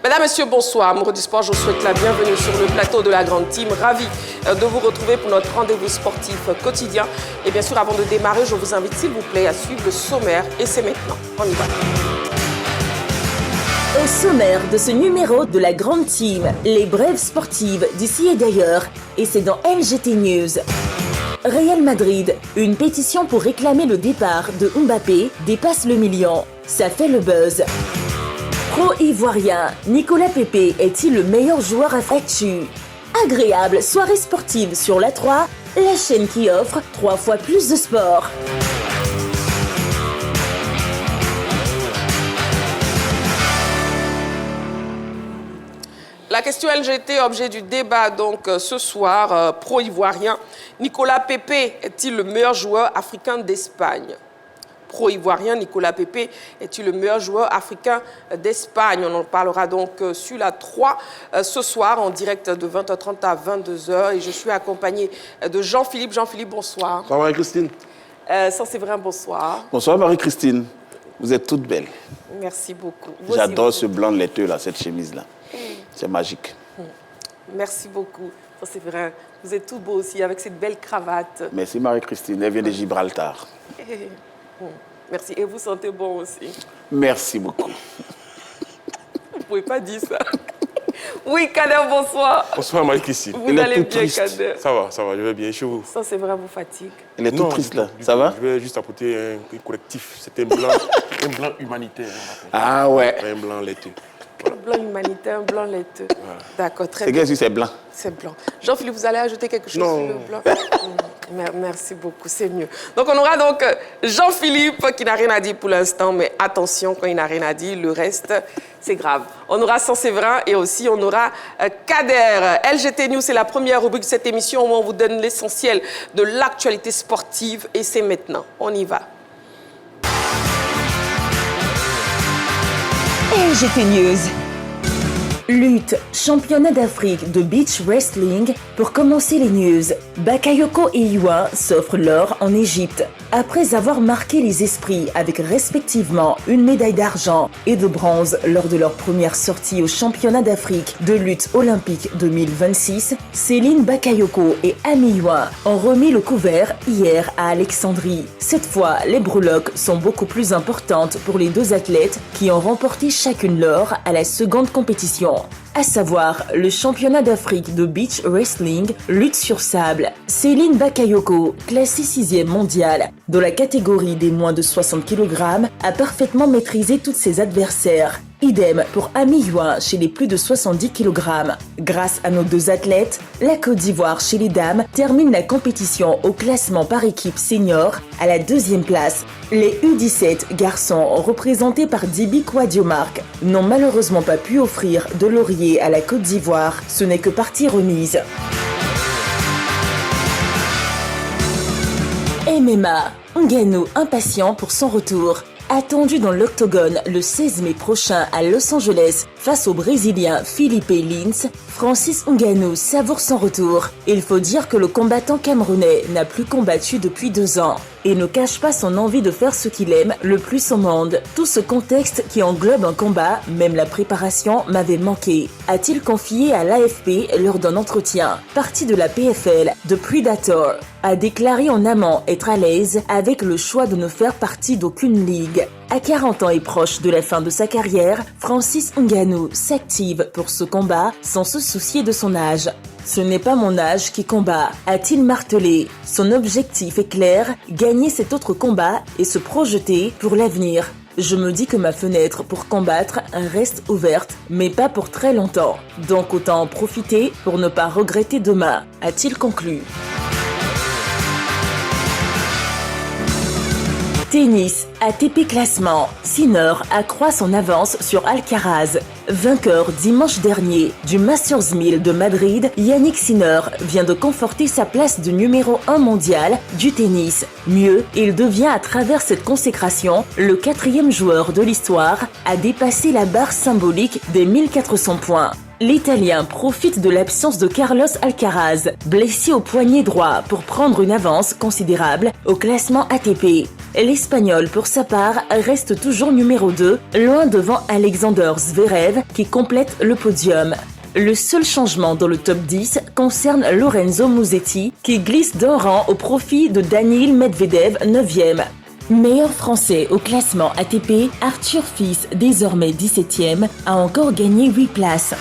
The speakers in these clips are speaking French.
Mesdames, Messieurs, bonsoir. Amoureux du sport, je vous souhaite la bienvenue sur le plateau de la Grande Team. Ravi de vous retrouver pour notre rendez-vous sportif quotidien. Et bien sûr, avant de démarrer, je vous invite, s'il vous plaît, à suivre le sommaire. Et c'est maintenant. On y va. Au sommaire de ce numéro de la Grande Team, les brèves sportives d'ici et d'ailleurs. Et c'est dans LGT News. Real Madrid, une pétition pour réclamer le départ de Mbappé dépasse le million. Ça fait le buzz. Pro-ivoirien, Nicolas Pepe est-il le meilleur joueur à Actu? Agréable soirée sportive sur la 3, la chaîne qui offre 3 fois plus de sport. La question LGT, objet du débat donc ce soir, pro-ivoirien, Nicolas Pepe est-il le meilleur joueur africain d'Espagne? Pro-ivoirien, Nicolas Pepe est-il le meilleur joueur africain d'Espagne? On en parlera donc sur la 3 ce soir en direct de 20h30 à 22h et je suis accompagné de Jean-Philippe. Jean-Philippe, bonsoir. Bonsoir Marie-Christine. Ça c'est vrai, bonsoir. Bonsoir Marie-Christine. Vous êtes toute belle. Merci beaucoup. J'adore ce blanc laiteux là, cette chemise-là. C'est magique. Merci beaucoup. Ça c'est vrai. Vous êtes tout beau aussi avec cette belle cravate. Merci Marie-Christine. Elle vient de Gibraltar. Merci. Et vous sentez bon aussi. Merci beaucoup. Vous ne pouvez pas dire ça. Oui, Kader, bonsoir. Bonsoir Marie-Christine. Vous allez bien, Kader? Ça va, je vais bien chez vous. Ça, c'est vrai, vous fatigue. Elle est toute triste là. Ça va? Je vais juste apporter un correctif. C'était un blanc humanitaire. Ah ouais. Un blanc laiteux. Un blanc humanitaire, un blanc laiteux. Voilà. D'accord, très bien. C'est qu'est-ce que c'est blanc? C'est blanc. Jean-Philippe, vous allez ajouter quelque chose sur le blanc? Merci beaucoup, c'est mieux. Donc, on aura donc Jean-Philippe qui n'a rien à dire pour l'instant, mais attention, quand il n'a rien à dire, le reste, c'est grave. On aura Saint-Séverin et aussi on aura Kader. LGT News, c'est la première rubrique de cette émission où on vous donne l'essentiel de l'actualité sportive et c'est maintenant. On y va. LGT News. Lutte, championnat d'Afrique de beach wrestling. Pour commencer les news, Bakayoko et Iwan s'offrent l'or en Égypte. Après avoir marqué les esprits avec respectivement une médaille d'argent et de bronze lors de leur première sortie au championnat d'Afrique de lutte olympique 2026, Céline Bakayoko et Amy Iwan ont remis le couvert hier à Alexandrie. Cette fois, les breloques sont beaucoup plus importantes pour les deux athlètes qui ont remporté chacune l'or à la seconde compétition. À savoir le championnat d'Afrique de beach wrestling lutte sur sable. Céline Bakayoko, classée 6e mondiale dans la catégorie des moins de 60 kg, a parfaitement maîtrisé tous ses adversaires. Idem pour Amy Iwan chez les plus de 70 kg. Grâce à nos deux athlètes, la Côte d'Ivoire chez les dames termine la compétition au classement par équipe senior à la 2e place. Les U17 garçons représentés par Dibi Kwadiomark n'ont malheureusement pas pu offrir de laurier à la Côte d'Ivoire. Ce n'est que partie remise. MMA, Ngannou impatient pour son retour. Attendu dans l'octogone le 16 mai prochain à Los Angeles face au Brésilien Felipe Lins, Francis Ngannou savoure son retour. Il faut dire que le combattant camerounais n'a plus combattu depuis 2 ans et ne cache pas son envie de faire ce qu'il aime le plus au monde. Tout ce contexte qui englobe un combat, même la préparation, m'avait manqué, a-t-il confié à l'AFP lors d'un entretien. Parti de la PFL, The Predator a déclaré en amont être à l'aise avec le choix de ne faire partie d'aucune ligue. À 40 ans et proche de la fin de sa carrière, Francis Ngannou s'active pour ce combat sans se soucier de son âge. Ce n'est pas mon âge qui combat, a-t-il martelé. Son objectif est clair, gagner cet autre combat et se projeter pour l'avenir. Je me dis que ma fenêtre pour combattre reste ouverte, mais pas pour très longtemps. Donc autant en profiter pour ne pas regretter demain, a-t-il conclu. Tennis, ATP classement. Sinner accroît son avance sur Alcaraz. Vainqueur dimanche dernier du Masters 1000 de Madrid, Yannick Sinner vient de conforter sa place de numéro 1 mondial du tennis. Mieux, il devient à travers cette consécration le 4e joueur de l'histoire à dépasser la barre symbolique des 1400 points. L'Italien profite de l'absence de Carlos Alcaraz, blessé au poignet droit, pour prendre une avance considérable au classement ATP. L'Espagnol, pour sa part, reste toujours numéro 2, loin devant Alexander Zverev qui complète le podium. Le seul changement dans le top 10 concerne Lorenzo Musetti qui glisse d'un rang au profit de Daniil Medvedev 9e. Meilleur français au classement ATP, Arthur Fils, désormais 17e, a encore gagné 8 places.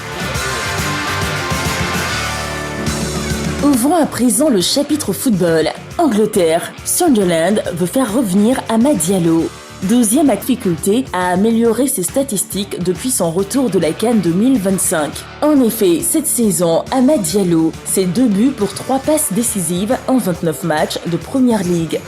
Ouvrons à présent le chapitre football. Angleterre, Sunderland veut faire revenir Amad Diallo. 12e difficulté à améliorer ses statistiques depuis son retour de la CAN 2025. En effet, cette saison, Amad Diallo, c'est 2 buts pour 3 passes décisives en 29 matchs de Première Ligue.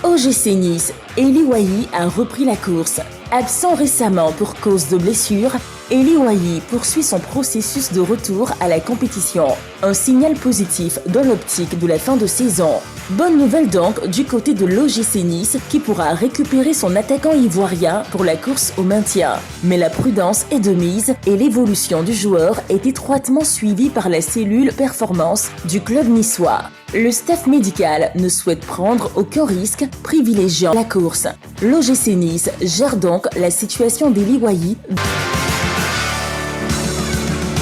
OGC Nice, Eli Wahi a repris la course. Absent récemment pour cause de blessure, Eli Wahi poursuit son processus de retour à la compétition. Un signal positif dans l'optique de la fin de saison. Bonne nouvelle donc du côté de l'OGC Nice qui pourra récupérer son attaquant ivoirien pour la course au maintien. Mais la prudence est de mise et l'évolution du joueur est étroitement suivie par la cellule performance du club niçois. Le staff médical ne souhaite prendre aucun risque, privilégiant la course. L'OGC Nice gère donc la situation d'Eli Wahi.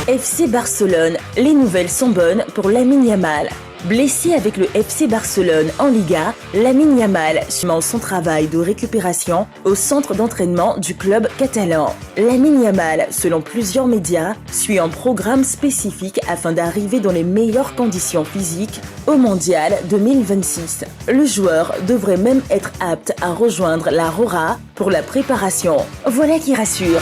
FC Barcelone, les nouvelles sont bonnes pour Lamine Yamal. Blessé avec le FC Barcelone en Liga, Lamine Yamal suit son travail de récupération au centre d'entraînement du club catalan. Lamine Yamal, selon plusieurs médias, suit un programme spécifique afin d'arriver dans les meilleures conditions physiques au Mondial 2026. Le joueur devrait même être apte à rejoindre la Rora pour la préparation. Voilà qui rassure.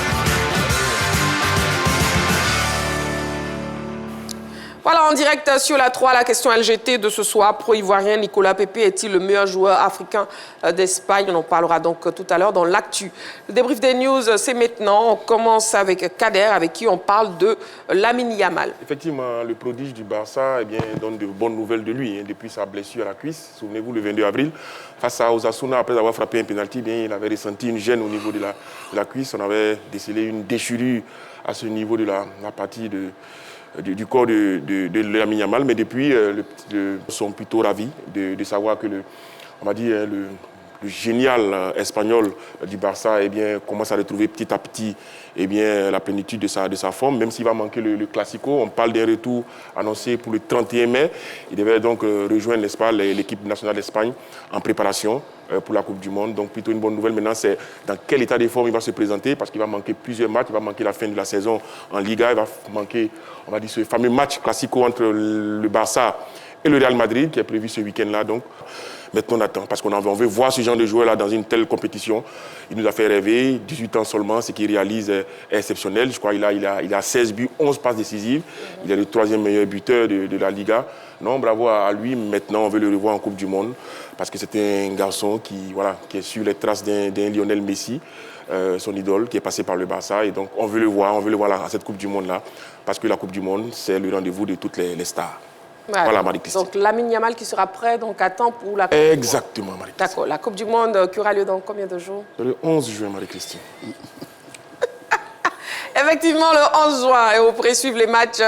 Voilà, en direct sur la 3, la question LGT de ce soir. Pro-ivoirien Nicolas Pepe est-il le meilleur joueur africain d'Espagne? On en parlera donc tout à l'heure dans l'actu. Le débrief des news, c'est maintenant. On commence avec Kader, avec qui on parle de Lamine Yamal. Effectivement, le prodige du Barça donne de bonnes nouvelles de lui. Depuis sa blessure à la cuisse, souvenez-vous, le 22 avril, face à Osasuna, après avoir frappé un pénalty, il avait ressenti une gêne au niveau de la cuisse. On avait décelé une déchirure à ce niveau de la partie du corps de Lamine Yamal, mais depuis, sont plutôt ravis de savoir que le génial espagnol du Barça commence à retrouver petit à petit la plénitude de sa forme, même s'il va manquer le Classico. On parle d'un retour annoncé pour le 31 mai. Il devait donc rejoindre l'équipe nationale d'Espagne en préparation pour la Coupe du Monde. Donc plutôt une bonne nouvelle. Maintenant, c'est dans quel état de forme il va se présenter, parce qu'il va manquer plusieurs matchs. Il va manquer la fin de la saison en Liga. Il va manquer, ce fameux match Classico entre le Barça et le Real Madrid qui est prévu ce week-end-là. Donc maintenant, on attend, parce qu'on veut voir ce genre de joueur-là dans une telle compétition. Il nous a fait rêver, 18 ans seulement, ce qu'il réalise est exceptionnel. Je crois qu'il a 16 buts, 11 passes décisives. Il est le 3e meilleur buteur de la Liga. Non, bravo à lui. Maintenant, on veut le revoir en Coupe du Monde, parce que c'est un garçon qui est sur les traces d'un Lionel Messi, son idole, qui est passé par le Barça. Et donc, on veut le voir à cette Coupe du Monde-là, parce que la Coupe du Monde, c'est le rendez-vous de toutes les stars. Voilà, Marie-Christine. Donc, Lamine Yamal qui sera prêt à temps pour la Coupe du Monde. Exactement, Marie-Christine. D'accord. La Coupe du Monde qui aura lieu dans combien de jours? Le 11 juin, Marie-Christine. Effectivement, le 11 juin, et vous pourrez suivre les matchs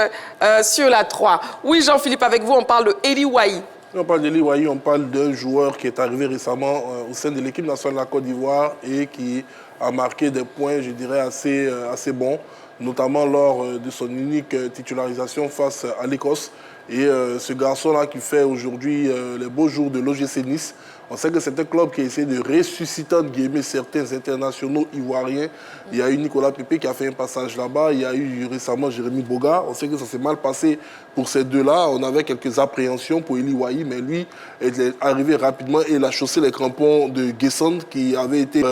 sur la 3. Oui, Jean-Philippe, avec vous, on parle de Eli Wahi. On parle d'Eli Wahi, on parle d'un joueur qui est arrivé récemment au sein de l'équipe nationale de la Côte d'Ivoire et qui a marqué des points, je dirais, assez bons, notamment lors de son unique titularisation face à l'Écosse. Et ce garçon-là qui fait aujourd'hui les beaux jours de l'OGC Nice, on sait que c'est un club qui a essayé de ressusciter certains internationaux ivoiriens. Il y a eu Nicolas Pepe qui a fait un passage là-bas. Il y a eu récemment Jérémy Boga. On sait que ça s'est mal passé pour ces deux-là. On avait quelques appréhensions pour Eli Wahi, mais lui est arrivé rapidement et il a chaussé les crampons de Guessant qui avait été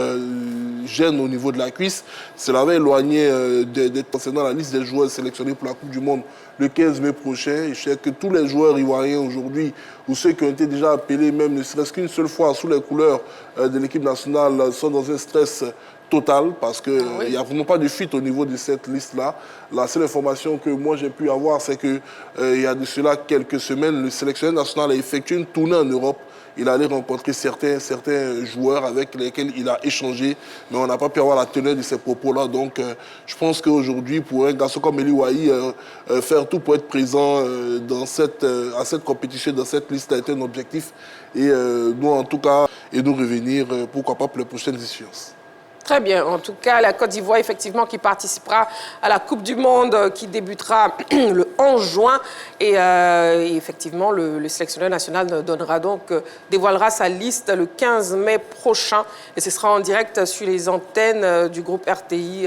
gêne au niveau de la cuisse. Cela avait éloigné d'être concernant la liste des joueurs sélectionnés pour la Coupe du Monde le 15 mai prochain. Je sais que tous les joueurs ivoiriens aujourd'hui, ou ceux qui ont été déjà appelés, même ne serait-ce qu'une seule fois sous les couleurs de l'équipe nationale, sont dans un stress total parce qu'il n'y a vraiment pas de fuite au niveau de cette liste-là. La seule information que moi j'ai pu avoir, c'est qu'il y a de cela quelques semaines, le sélectionneur national a effectué une tournée en Europe. il allait rencontrer certains joueurs avec lesquels il a échangé, mais on n'a pas pu avoir la teneur de ces propos-là. Donc, je pense qu'aujourd'hui, pour un garçon comme Eli Wahi, faire tout pour être présent à cette compétition, dans cette liste, a été un objectif. Et nous, en tout cas, et nous revenir, pourquoi pas, pour les prochaines échéances. Très bien. En tout cas, la Côte d'Ivoire, effectivement, qui participera à la Coupe du Monde qui débutera le 11 juin. Et effectivement, le sélectionneur national dévoilera sa liste le 15 mai prochain. Et ce sera en direct sur les antennes du groupe RTI,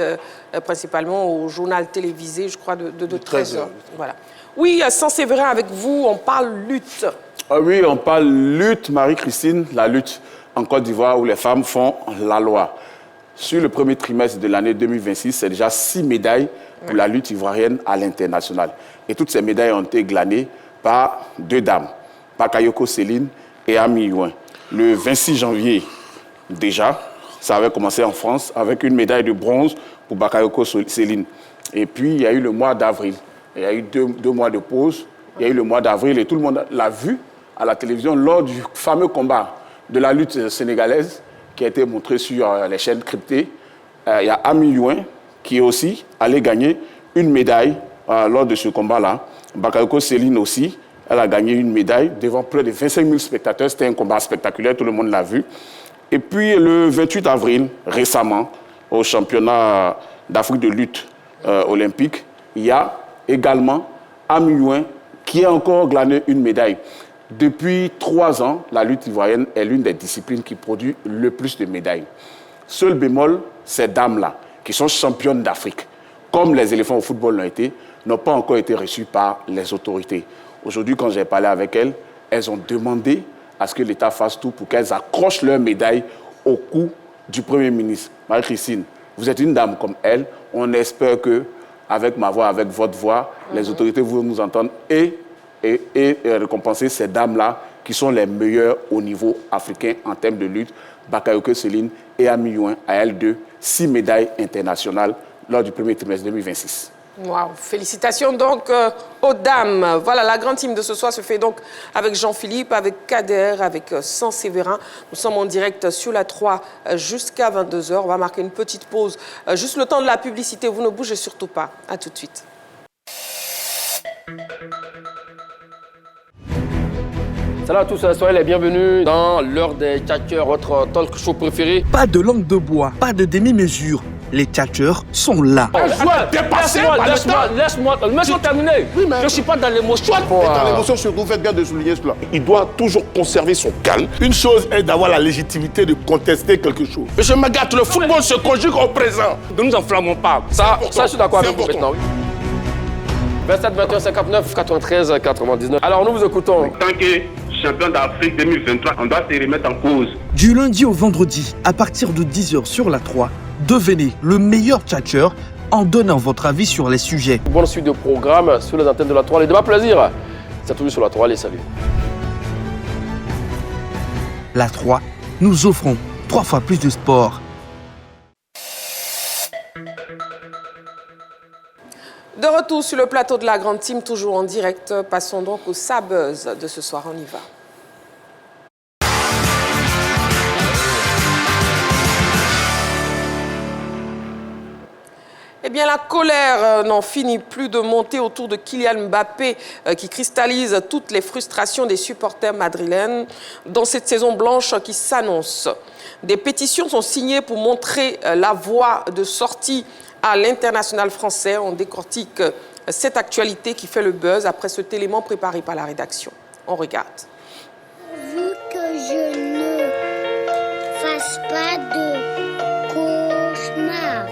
principalement au journal télévisé, je crois, de 13h. Voilà. Oui, sans Séverin, avec vous, on parle lutte. Ah oui, on parle lutte, Marie-Christine, la lutte en Côte d'Ivoire où les femmes font la loi. Sur le premier trimestre de l'année 2026, c'est déjà 6 médailles pour la lutte ivoirienne à l'international. Et toutes ces médailles ont été glanées par 2 dames, Bakayoko Céline et Ami Youin. Le 26 janvier, déjà, ça avait commencé en France avec une médaille de bronze pour Bakayoko Céline. Et puis, il y a eu le mois d'avril. Il y a eu deux mois de pause. Il y a eu le mois d'avril et tout le monde l'a vu à la télévision lors du fameux combat de la lutte sénégalaise qui a été montré sur les chaînes cryptées. Il y a Ami Youin qui est aussi allé gagner une médaille lors de ce combat-là. Bakayoko Céline aussi, elle a gagné une médaille devant près de 25 000 spectateurs. C'était un combat spectaculaire, tout le monde l'a vu. Et puis le 28 avril, récemment, au championnat d'Afrique de lutte olympique, il y a également Ami Youin qui a encore glané une médaille. Depuis 3 ans, la lutte ivoirienne est l'une des disciplines qui produit le plus de médailles. Seul bémol, ces dames-là, qui sont championnes d'Afrique, comme les éléphants au football l'ont été, n'ont pas encore été reçues par les autorités. Aujourd'hui, quand j'ai parlé avec elles, elles ont demandé à ce que l'État fasse tout pour qu'elles accrochent leur médaille au cou du Premier ministre. Marie-Christine, vous êtes une dame comme elle. On espère que, avec ma voix, avec votre voix, les autorités vont nous entendre et récompenser ces dames-là qui sont les meilleures au niveau africain en termes de lutte. Bakayoko Céline et Ami Youin, à elles deux, 6 médailles internationales lors du premier trimestre 2026. Wow. Félicitations donc aux dames. Voilà, la grande team de ce soir se fait donc avec Jean-Philippe, avec Kader, avec Sans Séverin. Nous sommes en direct sur la 3 jusqu'à 22h. On va marquer une petite pause. Juste le temps de la publicité. Vous ne bougez surtout pas. À tout de suite. Salut à tous, soyez les bienvenus dans l'heure des tchatcheurs, votre talk show préféré. Pas de langue de bois, pas de demi-mesure. Les tchatcheurs sont là. Laisse-moi, laisse-moi terminer. Oui, mais je ne suis pas dans l'émotion. Dans l'émotion, surtout, vous faites bien de souligner cela. Il doit toujours conserver son calme. Une chose est d'avoir la légitimité de contester quelque chose. Monsieur Magat, le football se conjugue au présent. Ne nous enflammons pas. Ça, je suis d'accord avec vous maintenant. Oui. 27, 21, 59, 93, 99. Alors, nous vous écoutons. Tant que champion d'Afrique 2023, on doit se remettre en cause. Du lundi au vendredi, à partir de 10h sur la 3, devenez le meilleur tchatcheur en donnant votre avis sur les sujets. Bonne suite de programme sur les antennes de la 3. Les débats plaisir. C'est toujours sur la 3. Allez, salut. La 3, nous offrons 3 fois plus de sport. De retour sur le plateau de la grande team, toujours en direct. Passons donc au Sabuzz de ce soir. On y va. Eh bien, la colère n'en finit plus de monter autour de Kylian Mbappé qui cristallise toutes les frustrations des supporters madrilènes dans cette saison blanche qui s'annonce. Des pétitions sont signées pour montrer la voie de sortie à l'international français. On décortique cette actualité qui fait le buzz après cet élément préparé par la rédaction. On regarde. Vu que je ne fasse pas de cauchemar.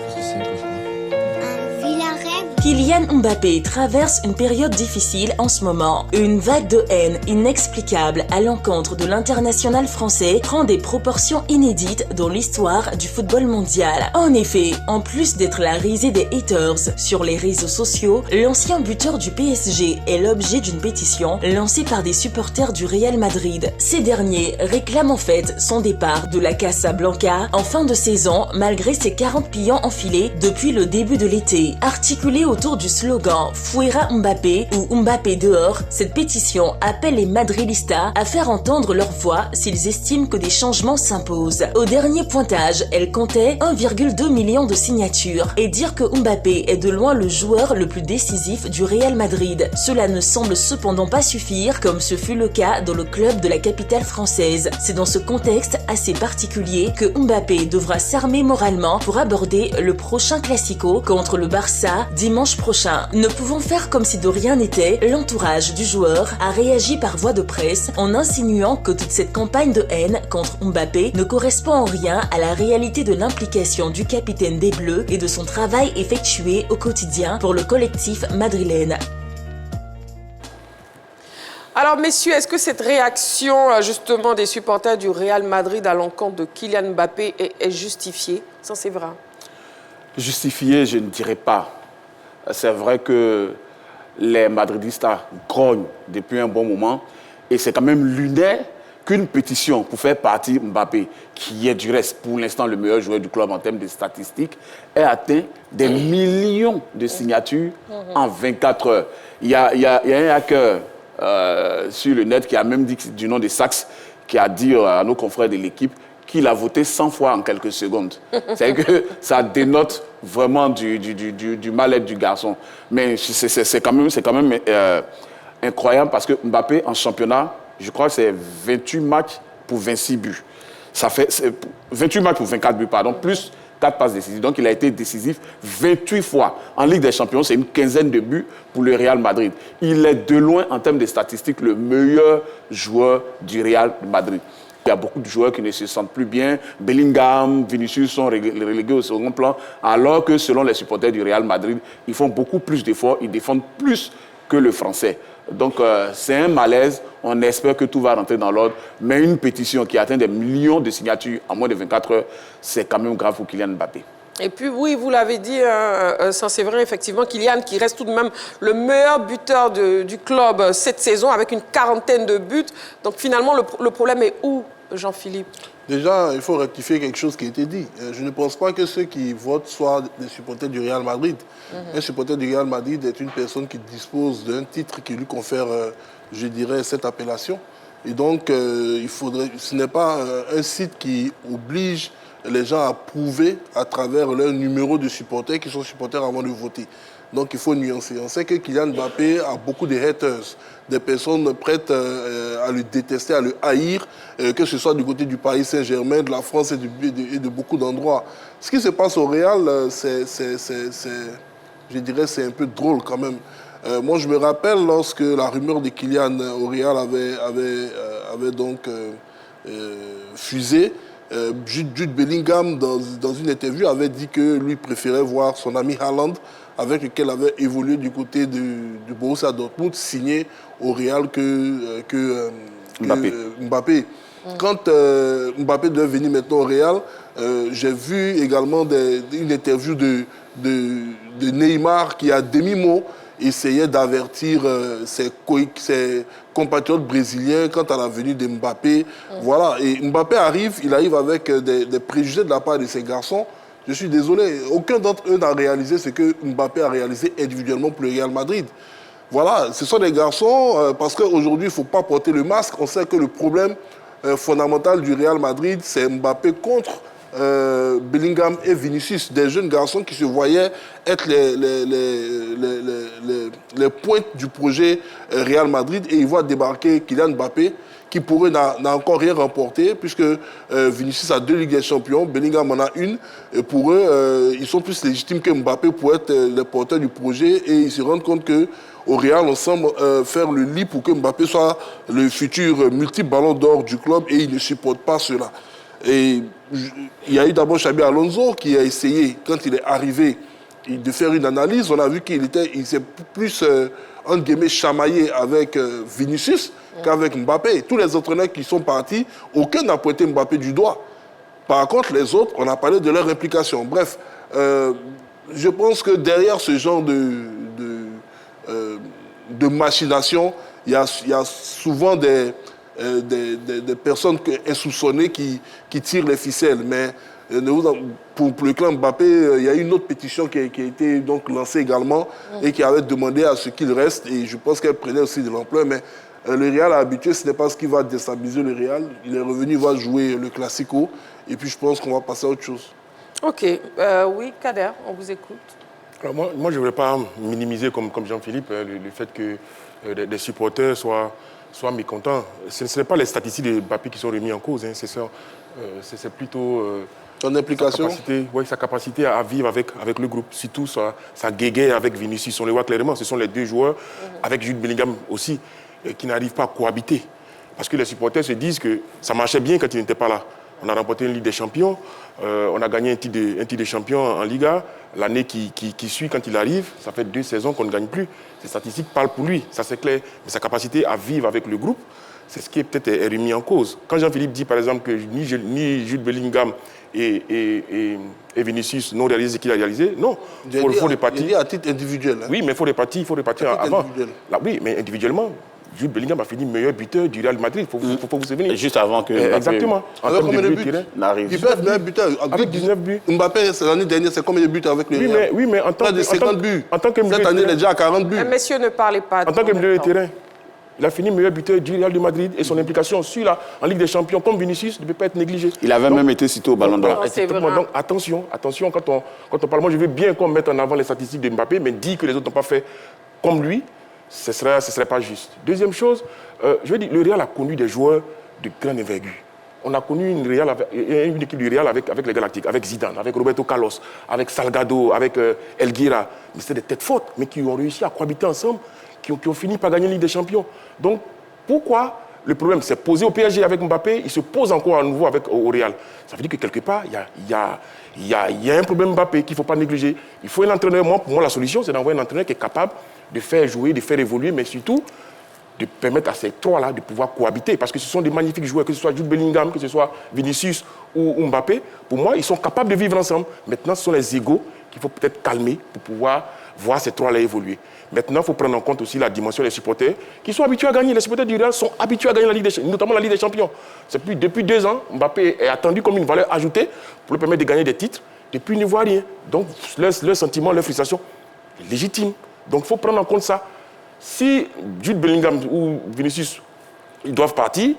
Kylian Mbappé traverse une période difficile en ce moment. Une vague de haine inexplicable à l'encontre de l'international français prend des proportions inédites dans l'histoire du football mondial. En effet, en plus d'être la risée des haters sur les réseaux sociaux, l'ancien buteur du PSG est l'objet d'une pétition lancée par des supporters du Real Madrid. Ces derniers réclament en fait son départ de la Casablanca en fin de saison malgré ses 40 pions enfilés depuis le début de l'été. Articulé autour du slogan « Fuera Mbappé » ou « Mbappé dehors », cette pétition appelle les madridistas à faire entendre leur voix s'ils estiment que des changements s'imposent. Au dernier pointage, elle comptait 1,2 million de signatures et dire que Mbappé est de loin le joueur le plus décisif du Real Madrid. Cela ne semble cependant pas suffire, comme ce fut le cas dans le club de la capitale française. C'est dans ce contexte assez particulier que Mbappé devra s'armer moralement pour aborder le prochain Classico contre le Barça dimanche prochain. Ne pouvant faire comme si de rien n'était, l'entourage du joueur a réagi par voie de presse en insinuant que toute cette campagne de haine contre Mbappé ne correspond en rien à la réalité de l'implication du capitaine des Bleus et de son travail effectué au quotidien pour le collectif madrilène. Alors, messieurs, est-ce que cette réaction, justement, des supporters du Real Madrid à l'encontre de Kylian Mbappé est justifiée? Ça, c'est vrai. Justifiée, je ne dirais pas. C'est vrai que les madridistas grognent depuis un bon moment et c'est quand même lunaire qu'une pétition pour faire partie Mbappé, qui est du reste pour l'instant le meilleur joueur du club en termes de statistiques, ait atteint des millions de signatures en 24 heures. Il y a un hacker sur le net qui a même dit du nom de Sax, qui a dit à nos confrères de l'équipe qu'il a voté 100 fois en quelques secondes. C'est-à-dire que ça dénote vraiment du mal-être du garçon. Mais c'est quand même incroyable parce que Mbappé, en championnat, je crois que c'est 28 matchs pour 26 buts. Ça fait 28 matchs pour 24 buts, pardon, plus 4 passes décisives. Donc, il a été décisif 28 fois. En Ligue des Champions, c'est une quinzaine de buts pour le Real Madrid. Il est de loin, en termes de statistiques, le meilleur joueur du Real Madrid. Il y a beaucoup de joueurs qui ne se sentent plus bien. Bellingham, Vinicius sont relégués au second plan, alors que selon les supporters du Real Madrid, ils font beaucoup plus d'efforts, ils défendent plus que le Français. Donc, c'est un malaise. On espère que tout va rentrer dans l'ordre. Mais une pétition qui atteint des millions de signatures en moins de 24 heures, c'est quand même grave pour Kylian Mbappé. Et puis, oui, vous l'avez dit, ça c'est vrai, effectivement, Kylian qui reste tout de même le meilleur buteur du club cette saison avec une quarantaine de buts. Donc, finalement, le problème est où, Jean-Philippe? Déjà, il faut rectifier quelque chose qui a été dit. Je ne pense pas que ceux qui votent soient des supporters du Real Madrid. Un supporter du Real Madrid est une personne qui dispose d'un titre qui lui confère, je dirais, cette appellation. Et donc, ce n'est pas un site qui oblige les gens à prouver à travers leur numéro de supporters qui sont supporters avant de voter. Donc, il faut nuancer. On sait que Kylian Mbappé a beaucoup de haters, des personnes prêtes à le détester, à le haïr, que ce soit du côté du Paris Saint-Germain, de la France et de beaucoup d'endroits. Ce qui se passe au Real, je dirais, c'est un peu drôle quand même. Moi, je me rappelle lorsque la rumeur de Kylian au Real avait donc fusé. Jude Bellingham, dans une interview, avait dit que lui préférait voir son ami Haaland, avec lequel avait évolué du côté du Borussia Dortmund, signé au Real que Mbappé. Quand Mbappé devait venir maintenant au Real, j'ai vu également une interview de Neymar qui, à demi-mot, essayait d'avertir ses compatriotes brésiliens quant à la venue de Mbappé. Voilà. Et Mbappé il arrive avec des préjugés de la part de ces garçons. Je suis désolé, aucun d'entre eux n'a réalisé ce que Mbappé a réalisé individuellement pour le Real Madrid. Voilà, ce sont des garçons, parce qu'aujourd'hui, il ne faut pas porter le masque. On sait que le problème fondamental du Real Madrid, c'est Mbappé contre Bellingham et Vinicius, des jeunes garçons qui se voyaient être les pointes du projet Real Madrid, et ils voient débarquer Kylian Mbappé, qui pour eux n'a encore rien remporté, puisque Vinicius a 2 Ligues des Champions, Bellingham en a une, et pour eux, ils sont plus légitimes que Mbappé pour être les porteurs du projet, et ils se rendent compte que au Real, on semble faire le lit pour que Mbappé soit le futur multi-ballon d'or du club, et ils ne supportent pas cela. Et il y a eu d'abord Xabi Alonso qui a essayé, quand il est arrivé, de faire une analyse. On a vu qu'il s'est plus, entre guillemets, chamaillé avec Vinicius qu'avec Mbappé. Tous les entraîneurs qui sont partis, aucun n'a pointé Mbappé du doigt. Par contre, les autres, on a parlé de leur implication. Bref, je pense que derrière ce genre de machination, il y a souvent des personnes insoupçonnées qui tirent les ficelles. Mais Pour le clan Mbappé, il y a une autre pétition qui a été donc lancée également et qui avait demandé à ce qu'il reste. Et je pense qu'elle prenait aussi de l'ampleur. Mais le Real a habitué, ce n'est pas ce qui va déstabiliser le Real. Il est revenu, il va jouer le Classico. Et puis je pense qu'on va passer à autre chose. Ok. Oui, Kader, on vous écoute. Alors moi je ne voudrais pas minimiser comme Jean-Philippe le fait que des supporters soient mécontents. Ce ne pas les statistiques de Mbappé qui sont remis en cause. Hein. C'est plutôt son implication. Sa capacité à vivre avec le groupe. Surtout sa guéguerre avec Vinicius. On le voit clairement. Ce sont les deux joueurs, avec Jude Bellingham aussi, qui n'arrivent pas à cohabiter. Parce que les supporters se disent que ça marchait bien quand il n'était pas là. On a remporté une Ligue des Champions, on a gagné un titre de champion en Liga. L'année qui suit, quand il arrive, ça fait 2 saisons qu'on ne gagne plus. Ces statistiques parlent pour lui, ça c'est clair. Mais sa capacité à vivre avec le groupe, c'est ce qui est peut-être remis en cause. Quand Jean-Philippe dit par exemple que ni Jude Bellingham et Vinicius n'ont réalisé ce qu'il a réalisé, non. Il faut répartir. Il dit à titre individuel. Hein. Oui, mais il faut répartir avant. Là, oui, mais individuellement. Jude Bellingham a fini meilleur buteur du Real Madrid. Il faut vous souvenir. Juste avant que Mbappé exactement. Avec combien de buts n'arrive. Il peut être meilleur buteur. Avec 19 buts. Mbappé, l'année dernière, c'est combien de buts avec le Real? Oui, mais en tant que 50 buts. En tant que cette année, il est déjà à 40 buts. Messieurs, ne parlez pas. En tant que milieu de terrain, il a fini meilleur buteur du Real de Madrid et son implication en Ligue des Champions comme Vinicius ne peut pas être négligée. Il avait même été cité au Ballon d'Or. Donc attention quand on parle. Moi, je veux bien qu'on mette en avant les statistiques de Mbappé, mais dire que les autres n'ont pas fait comme lui, ce ne serait pas juste. Deuxième chose, je veux dire, le Real a connu des joueurs de grande envergure. On a connu une équipe du Real avec les Galactiques, avec Zidane, avec Roberto Carlos, avec Salgado, avec Elguera. Mais c'était des têtes fortes, mais qui ont réussi à cohabiter ensemble, qui ont fini par gagner la Ligue des Champions. Donc, pourquoi le problème s'est posé au PSG avec Mbappé, il se pose encore à nouveau au Real? Ça veut dire que quelque part, il y a un problème Mbappé qu'il ne faut pas négliger. Il faut un entraîneur. Pour moi, la solution, c'est d'envoyer un entraîneur qui est capable de faire jouer, de faire évoluer, mais surtout de permettre à ces trois-là de pouvoir cohabiter. Parce que ce sont des magnifiques joueurs, que ce soit Jude Bellingham, que ce soit Vinicius ou Mbappé. Pour moi, ils sont capables de vivre ensemble. Maintenant, ce sont les égos qu'il faut peut-être calmer pour pouvoir voir ces trois-là évoluer. Maintenant, il faut prendre en compte aussi la dimension des supporters qui sont habitués à gagner. Les supporters du Real sont habitués à gagner la Ligue des Champions, notamment la Ligue des Champions. Depuis 2 ans, Mbappé est attendu comme une valeur ajoutée pour lui permettre de gagner des titres. Depuis, il ne voit rien. Donc, leur sentiment, leur frustration est légitime. Donc, il faut prendre en compte ça. Si Jude Bellingham ou Vinicius ils doivent partir,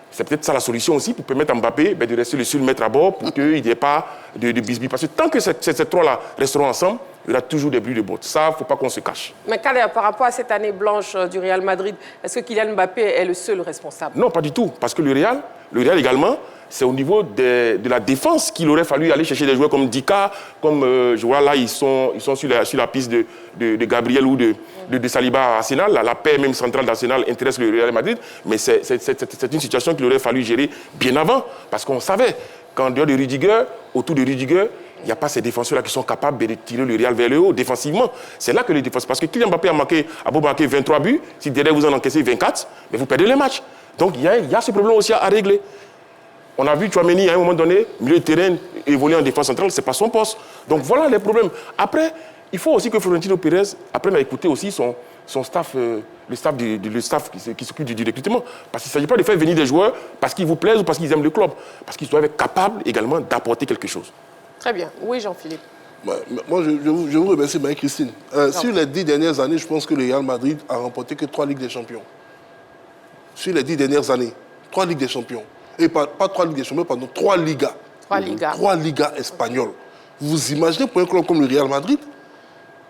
c'est peut-être ça la solution aussi pour permettre à Mbappé de rester le seul maître à bord pour qu'il n'y ait pas de bisbis. Parce que tant que ces trois-là resteront ensemble, il y aura toujours des bruits de bottes. Ça, il ne faut pas qu'on se cache. Mais Kader, par rapport à cette année blanche du Real Madrid, est-ce que Kylian Mbappé est le seul responsable? Non, pas du tout. Parce que le Real également, c'est au niveau de la défense qu'il aurait fallu aller chercher des joueurs comme Dika, comme je vois là, ils sont sur la piste de Gabriel ou de Saliba à Arsenal. La paix même centrale d'Arsenal intéresse le Real Madrid, mais c'est une situation qu'il aurait fallu gérer bien avant, parce qu'on savait qu'en dehors de Rudiger, autour de Rudiger, il n'y a pas ces défenseurs-là qui sont capables de tirer le Real vers le haut défensivement. C'est là que les défenseurs... Parce que Kylian Mbappé a beau marquer 23 buts, si derrière vous en encaissez 24, mais vous perdez les matchs. Donc il y a ce problème aussi à régler. On a vu Tchouaméni, à un moment donné, milieu de terrain, évoluer en défense centrale, ce n'est pas son poste. Donc voilà les problèmes. Après, il faut aussi que Florentino Pérez apprenne à écouter aussi son staff, le staff qui s'occupe du recrutement. Parce qu'il ne s'agit pas de faire venir des joueurs parce qu'ils vous plaisent ou parce qu'ils aiment le club. Parce qu'ils doivent être capables également d'apporter quelque chose. Très bien. Oui, Jean-Philippe. Moi, je vous remercie, Marie-Christine. Sur les 10 dernières années, je pense que le Real Madrid a remporté que 3 Ligues des Champions. Sur les 10 dernières années, 3 Ligues des Champions. Et pas 3 Ligues des Champions, pardon, 3 Ligas. 3 Ligas. 3 Ligas espagnoles. Vous imaginez pour un club comme le Real Madrid?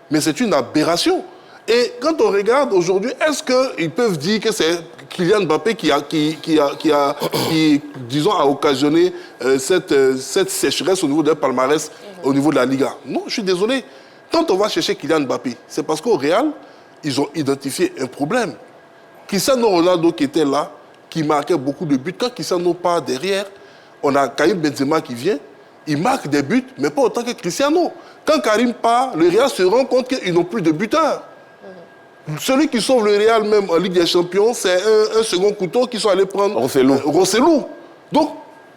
Mais c'est une aberration. Et quand on regarde aujourd'hui, est-ce qu'ils peuvent dire que c'est Kylian Mbappé qui, disons, a occasionné cette sécheresse au niveau de palmarès, au niveau de la Liga? Non, je suis désolé. Quand on va chercher Kylian Mbappé, c'est parce qu'au Real, ils ont identifié un problème. Cristiano Ronaldo qui était là, qui marquait beaucoup de buts. Quand Cristiano part derrière, on a Karim Benzema qui vient, il marque des buts, mais pas autant que Cristiano. Quand Karim part, le Real se rend compte qu'ils n'ont plus de buteurs. Celui qui sauve le Real même en Ligue des Champions, c'est un second couteau qu'ils sont allés prendre, Rosselló. Donc,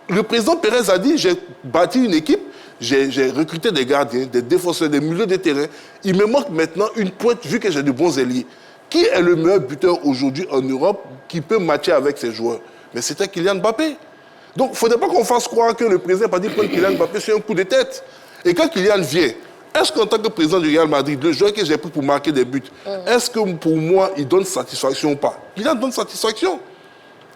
le président Pérez a dit, j'ai bâti une équipe, j'ai recruté des gardiens, des défenseurs, des milieux de terrain. Il me manque maintenant une pointe, vu que j'ai de bons ailiers. Qui est le meilleur buteur aujourd'hui en Europe qui peut matcher avec ces joueurs? Mais c'était Kylian Mbappé. Donc, il ne faudrait pas qu'on fasse croire que le président n'a pas dit prendre Kylian Mbappé sur un coup de tête. Et quand Kylian vient, est-ce qu'en tant que président du Real Madrid, le joueur que j'ai pris pour marquer des buts, est-ce que pour moi, il donne satisfaction ou pas? Kylian donne satisfaction.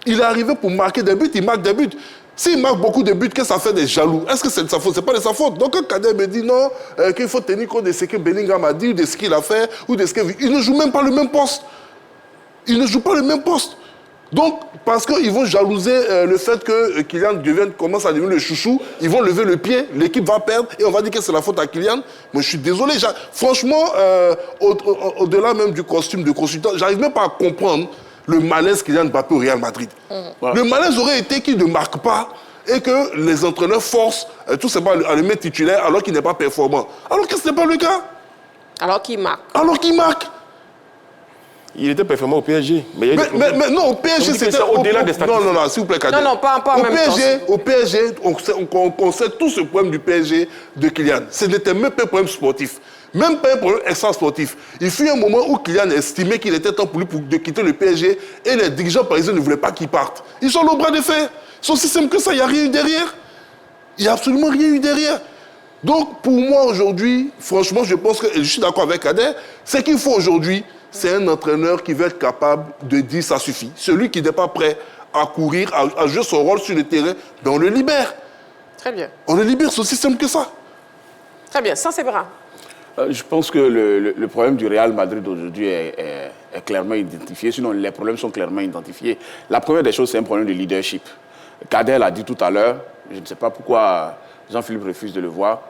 Il est arrivé pour marquer des buts, il marque des buts. S'il marque beaucoup de buts, que ça fait des jaloux, est-ce que c'est de sa faute? Ce n'est pas de sa faute. Donc quand Kader me dit non, qu'il faut tenir compte de ce que Bellingham a dit, ou de ce qu'il a fait, ou de ce qu'il... Il ne joue même pas le même poste. Il ne joue pas le même poste. Donc, parce qu'ils vont jalouser le fait que Kylian commence à devenir le chouchou, ils vont lever le pied, l'équipe va perdre, et on va dire que c'est la faute à Kylian. Moi, je suis désolé. Franchement, au-delà même du costume de consultant, j'arrive même pas à comprendre le malaise Kylian Mbappé au Real Madrid. Voilà. Le malaise aurait été qu'il ne marque pas et que les entraîneurs forcent tout simplement à le mettre titulaire alors qu'il n'est pas performant. Alors que ce n'est pas le cas. Alors qu'il marque. Alors qu'il marque. Il était performant au PSG. Mais non, au PSG, c'était au-delà des statistiques. Non, s'il vous plaît, Kader. Non, pas en même temps. Au PSG, on sait tout ce problème du PSG de Kylian. Ce n'était même pas un problème sportif. Même pas un problème extra-sportif. Il fut un moment où Kylian estimait qu'il était temps pour lui de quitter le PSG et les dirigeants parisiens ne voulaient pas qu'il parte. Ils sont au bras de fer. C'est aussi simple que ça, il n'y a rien eu derrière. Il n'y a absolument rien eu derrière. Donc, pour moi, aujourd'hui, franchement, je pense que, et je suis d'accord avec Kader, ce qu'il faut aujourd'hui, c'est un entraîneur qui va être capable de dire ça suffit. Celui qui n'est pas prêt à courir, à jouer son rôle sur le terrain, ben on le libère. Très bien. On le libère, c'est aussi simple que ça. Très bien, ça c'est vrai. Je pense que le problème du Real Madrid aujourd'hui est clairement identifié, sinon les problèmes sont clairement identifiés. La première des choses, c'est un problème de leadership. Kader l'a dit tout à l'heure, je ne sais pas pourquoi Jean-Philippe refuse de le voir.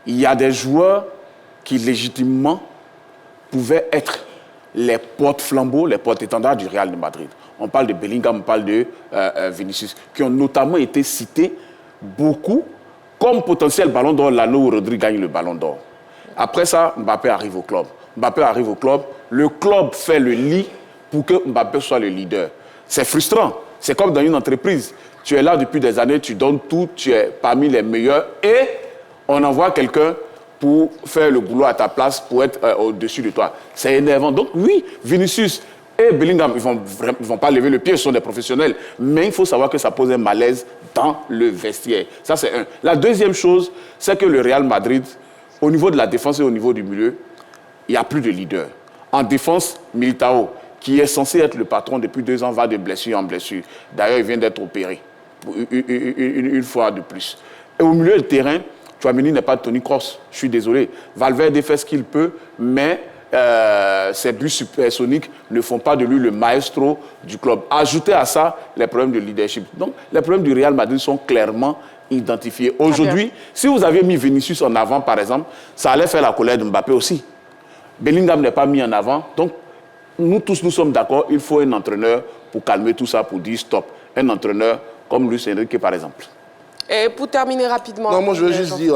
Il y a des joueurs qui légitimement pouvaient être les porte-flambeaux, les porte-étendards du Real de Madrid. On parle de Bellingham, on parle de Vinicius, qui ont notamment été cités beaucoup comme potentiel ballon d'or l'année où Rodri gagne le ballon d'or. Après ça, Mbappé arrive au club. Le club fait le lit pour que Mbappé soit le leader. C'est frustrant. C'est comme dans une entreprise. Tu es là depuis des années, tu donnes tout, tu es parmi les meilleurs et on envoie quelqu'un pour faire le boulot à ta place, pour être au-dessus de toi. C'est énervant. Donc oui, Vinicius et Bellingham, ils ne vont pas lever le pied, ils sont des professionnels. Mais il faut savoir que ça pose un malaise dans le vestiaire. Ça, c'est un. La deuxième chose, c'est que le Real Madrid, au niveau de la défense et au niveau du milieu, il n'y a plus de leader. En défense, Militao, qui est censé être le patron depuis 2 ans, va de blessure en blessure. D'ailleurs, il vient d'être opéré une fois de plus. Et au milieu du terrain, Tchouaméni n'est pas Toni Kroos. Je suis désolé. Valverde fait ce qu'il peut, mais ses buts supersoniques ne font pas de lui le maestro du club. Ajoutez à ça les problèmes de leadership. Donc, les problèmes du Real Madrid sont clairement identifiés. Aujourd'hui, si vous aviez mis Vinicius en avant, par exemple, ça allait faire la colère de Mbappé aussi. Bellingham n'est pas mis en avant. Donc, nous tous, nous sommes d'accord, il faut un entraîneur pour calmer tout ça, pour dire stop. Un entraîneur comme Luis Enrique, par exemple. Et pour terminer rapidement... Non, moi, je veux juste dire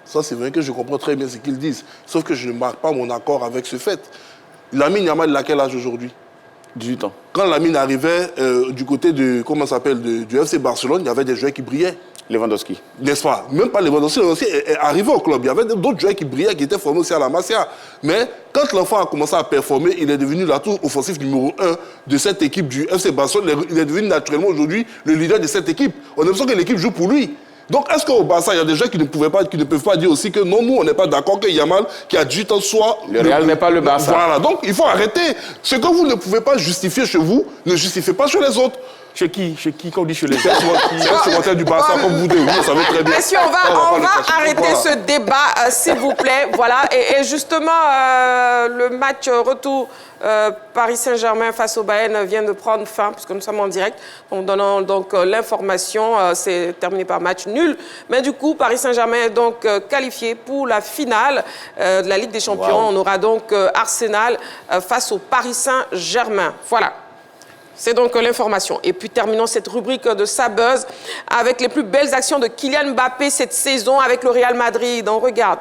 ça, c'est vrai que je comprends très bien ce qu'ils disent. Sauf que je ne marque pas mon accord avec ce fait. Lamine Yamal, il a quel âge aujourd'hui? 18 ans. Quand Lamine arrivait du côté de, comment ça s'appelle, du FC Barcelone, il y avait des joueurs qui brillaient. Lewandowski. N'est-ce pas? Même pas Lewandowski. Lewandowski est arrivé au club. Il y avait d'autres joueurs qui brillaient, qui étaient formés aussi à la Masia. Mais quand l'enfant a commencé à performer, il est devenu l'atout offensif numéro 1 de cette équipe du FC Barcelone. Il est devenu naturellement aujourd'hui le leader de cette équipe. On a l'impression que l'équipe joue pour lui. Donc, est-ce qu'au Barça, il y a des gens qui ne peuvent pas dire aussi que non, nous, on n'est pas d'accord que Yamal, qui a 18 ans, soit... Le Real n'est pas le Barça. Voilà, donc il faut arrêter. Ce que vous ne pouvez pas justifier chez vous, ne justifiez pas chez les autres. Chez qui? Quand on dit chez les autres? C'est un supporter du Barça comme vous deux, vous savez très bien. Messieurs, on va arrêter ce débat, s'il vous plaît. Voilà, et justement, le match retour Paris Saint-Germain face au Bayern vient de prendre fin, puisque nous sommes en direct. En donnant donc l'information, c'est terminé par match nul. Mais du coup, Paris Saint-Germain est donc qualifié pour la finale de la Ligue des Champions. Wow. On aura donc Arsenal face au Paris Saint-Germain. Voilà. C'est donc l'information. Et puis terminons cette rubrique de Sabuzz avec les plus belles actions de Kylian Mbappé cette saison avec le Real Madrid. On regarde.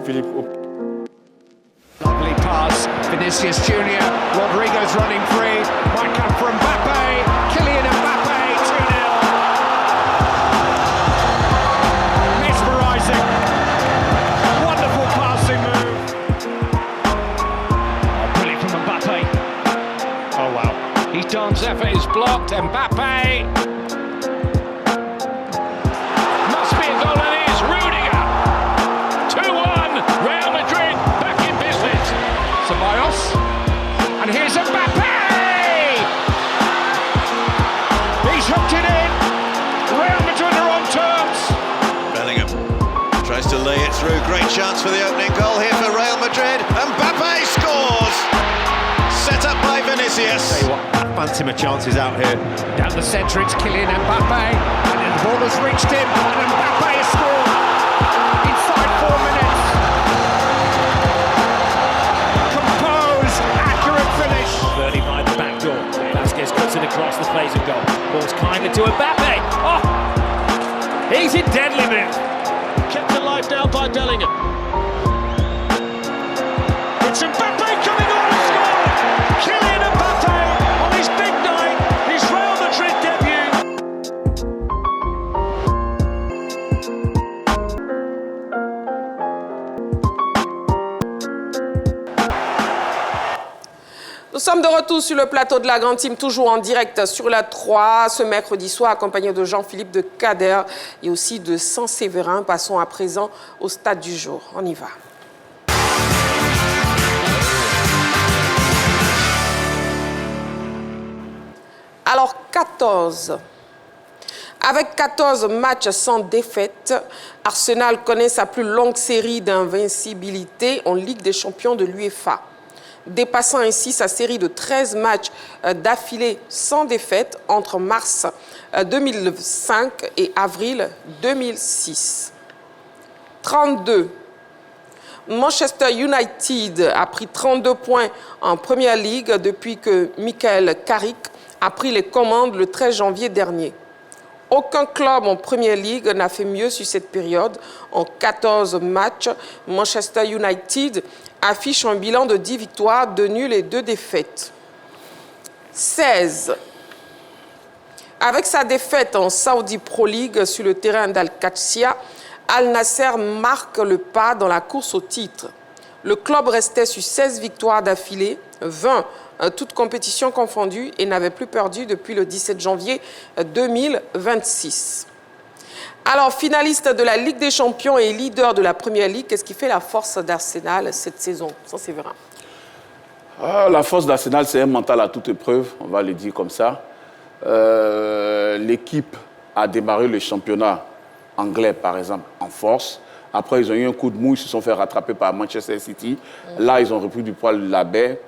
Philippe. Lovely pass, Vinicius Junior, Rodrigo's running free, might come from Mbappé, Kylian Mbappé, 2-0. Mesmerising, wonderful passing move. Oh, brilliant from Mbappé. Oh wow, he's done Zephyr is blocked. Mbappe. Must be a goal and it is. Rudiger. 2-1. Real Madrid back in business. Ceballos. And here's Mbappe. He's hooked it in. Real Madrid are on terms. Bellingham tries to lay it through. Great chance for the opening goal here for Real Madrid. Mbappe scores. Set up by Vinicius. Fancy chances out here. Down the centre, it's Kylian Mbappe. And then the ball has reached him. And Mbappe has scored inside 4 minutes. Composed, accurate finish. Verdi by the back door. Vasquez cuts it across the face of goal. Ball's kindly to Mbappe. Oh! He's in dead limit. Kept alive now by Bellingham. It's Mbappe coming on to score! Kylian Mbappe on his big night, his Real Madrid debut. Nous sommes de retour sur le plateau de la Grande Team, toujours en direct sur la 3, ce mercredi soir, accompagné de Jean-Philippe de Kader et aussi de Saint-Séverin. Passons à présent au stade du jour. On y va. Alors, 14. Avec 14 matchs sans défaite, Arsenal connaît sa plus longue série d'invincibilité en Ligue des champions de l'UEFA, dépassant ainsi sa série de 13 matchs d'affilée sans défaite entre mars 2005 et avril 2006. 32. Manchester United a pris 32 points en Premier League depuis que Michael Carrick a pris les commandes le 13 janvier dernier. Aucun club en Premier League n'a fait mieux sur cette période. En 14 matchs, Manchester United affiche un bilan de 10 victoires, 2 nuls et 2 défaites. 16. Avec sa défaite en Saudi Pro League sur le terrain d'Al-Qadsiya, Al Nasser marque le pas dans la course au titre. Le club restait sur 16 victoires d'affilée, 20 toutes compétitions confondues et n'avait plus perdu depuis le 17 janvier 2026. Alors, finaliste de la Ligue des Champions et leader de la Premier League, qu'est-ce qui fait la force d'Arsenal cette saison? Saint-Séverin. La force d'Arsenal, c'est un mental à toute épreuve, on va le dire comme ça. L'équipe a démarré le championnat anglais, par exemple, en force. Après, ils ont eu un coup de mou, ils se sont fait rattraper par Manchester City. Là, ils ont repris du poil de la baie.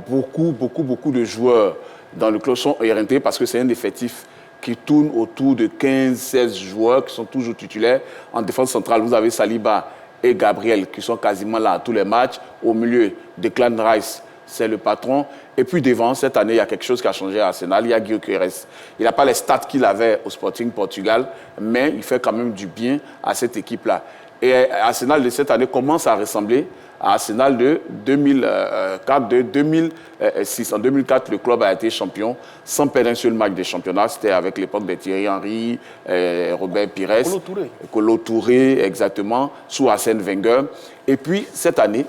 Beaucoup de joueurs dans le club sont orientés parce que c'est un effectif qui tourne autour de 15-16 joueurs qui sont toujours titulaires. En défense centrale, vous avez Saliba et Gabriel qui sont quasiment là à tous les matchs. Au milieu, Declan Rice, c'est le patron. Et puis devant, cette année, il y a quelque chose qui a changé à Arsenal. Il y a Gyökeres. Il n'a pas les stats qu'il avait au Sporting Portugal, mais il fait quand même du bien à cette équipe-là. Et Arsenal de cette année commence à ressembler à Arsenal de 2004, de 2006. En 2004, le club a été champion sans perdre un seul match de championnat. C'était avec l'époque de Thierry Henry, Robert Pires, Kolo Touré, exactement, sous Arsène Wenger. Et puis, cette année,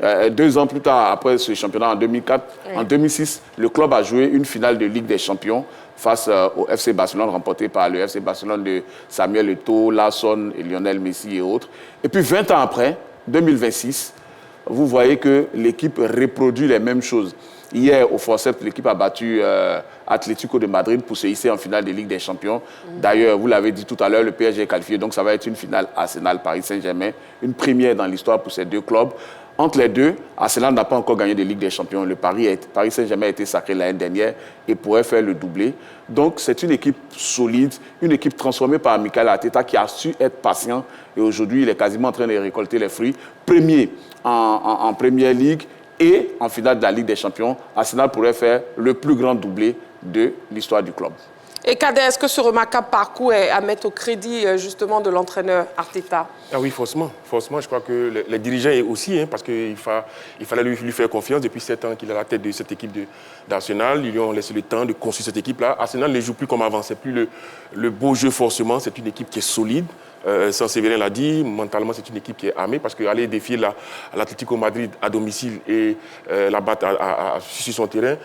2 ans plus tard, après ce championnat, en 2004, en 2006, le club a joué une finale de Ligue des Champions face au FC Barcelone, remporté par le FC Barcelone de Samuel Eto'o, Larsson et Lionel Messi et autres. Et puis 20 ans après, 2026, vous voyez que l'équipe reproduit les mêmes choses. Hier, au forceps, l'équipe a battu Atlético de Madrid pour se hisser en finale de Ligue des Champions. D'ailleurs, vous l'avez dit tout à l'heure, le PSG est qualifié, donc ça va être une finale Arsenal-Paris Saint-Germain, une première dans l'histoire pour ces deux clubs. Entre les deux, Arsenal n'a pas encore gagné de Ligue des Champions. Le Paris Saint-Germain a été sacré l'année dernière et pourrait faire le doublé. Donc, c'est une équipe solide, une équipe transformée par Mikel Arteta qui a su être patient. Et aujourd'hui, il est quasiment en train de récolter les fruits. Premier en Premier League et en finale de la Ligue des Champions, Arsenal pourrait faire le plus grand doublé de l'histoire du club. Et Kader, est-ce que ce remarquable parcours est à mettre au crédit justement de l'entraîneur Arteta? Ah oui, forcément. Je crois que les dirigeants aussi, parce qu'il fallait lui faire confiance depuis 7 ans qu'il est à la tête de cette équipe d'Arsenal. Ils lui ont laissé le temps de construire cette équipe-là. Arsenal ne joue plus comme avant. C'est plus le beau jeu forcément. C'est une équipe qui est solide, Saint-Séverin l'a dit, mentalement, c'est une équipe qui est armée parce qu'aller défier l'Atlético Madrid à domicile et la battre sur son terrain,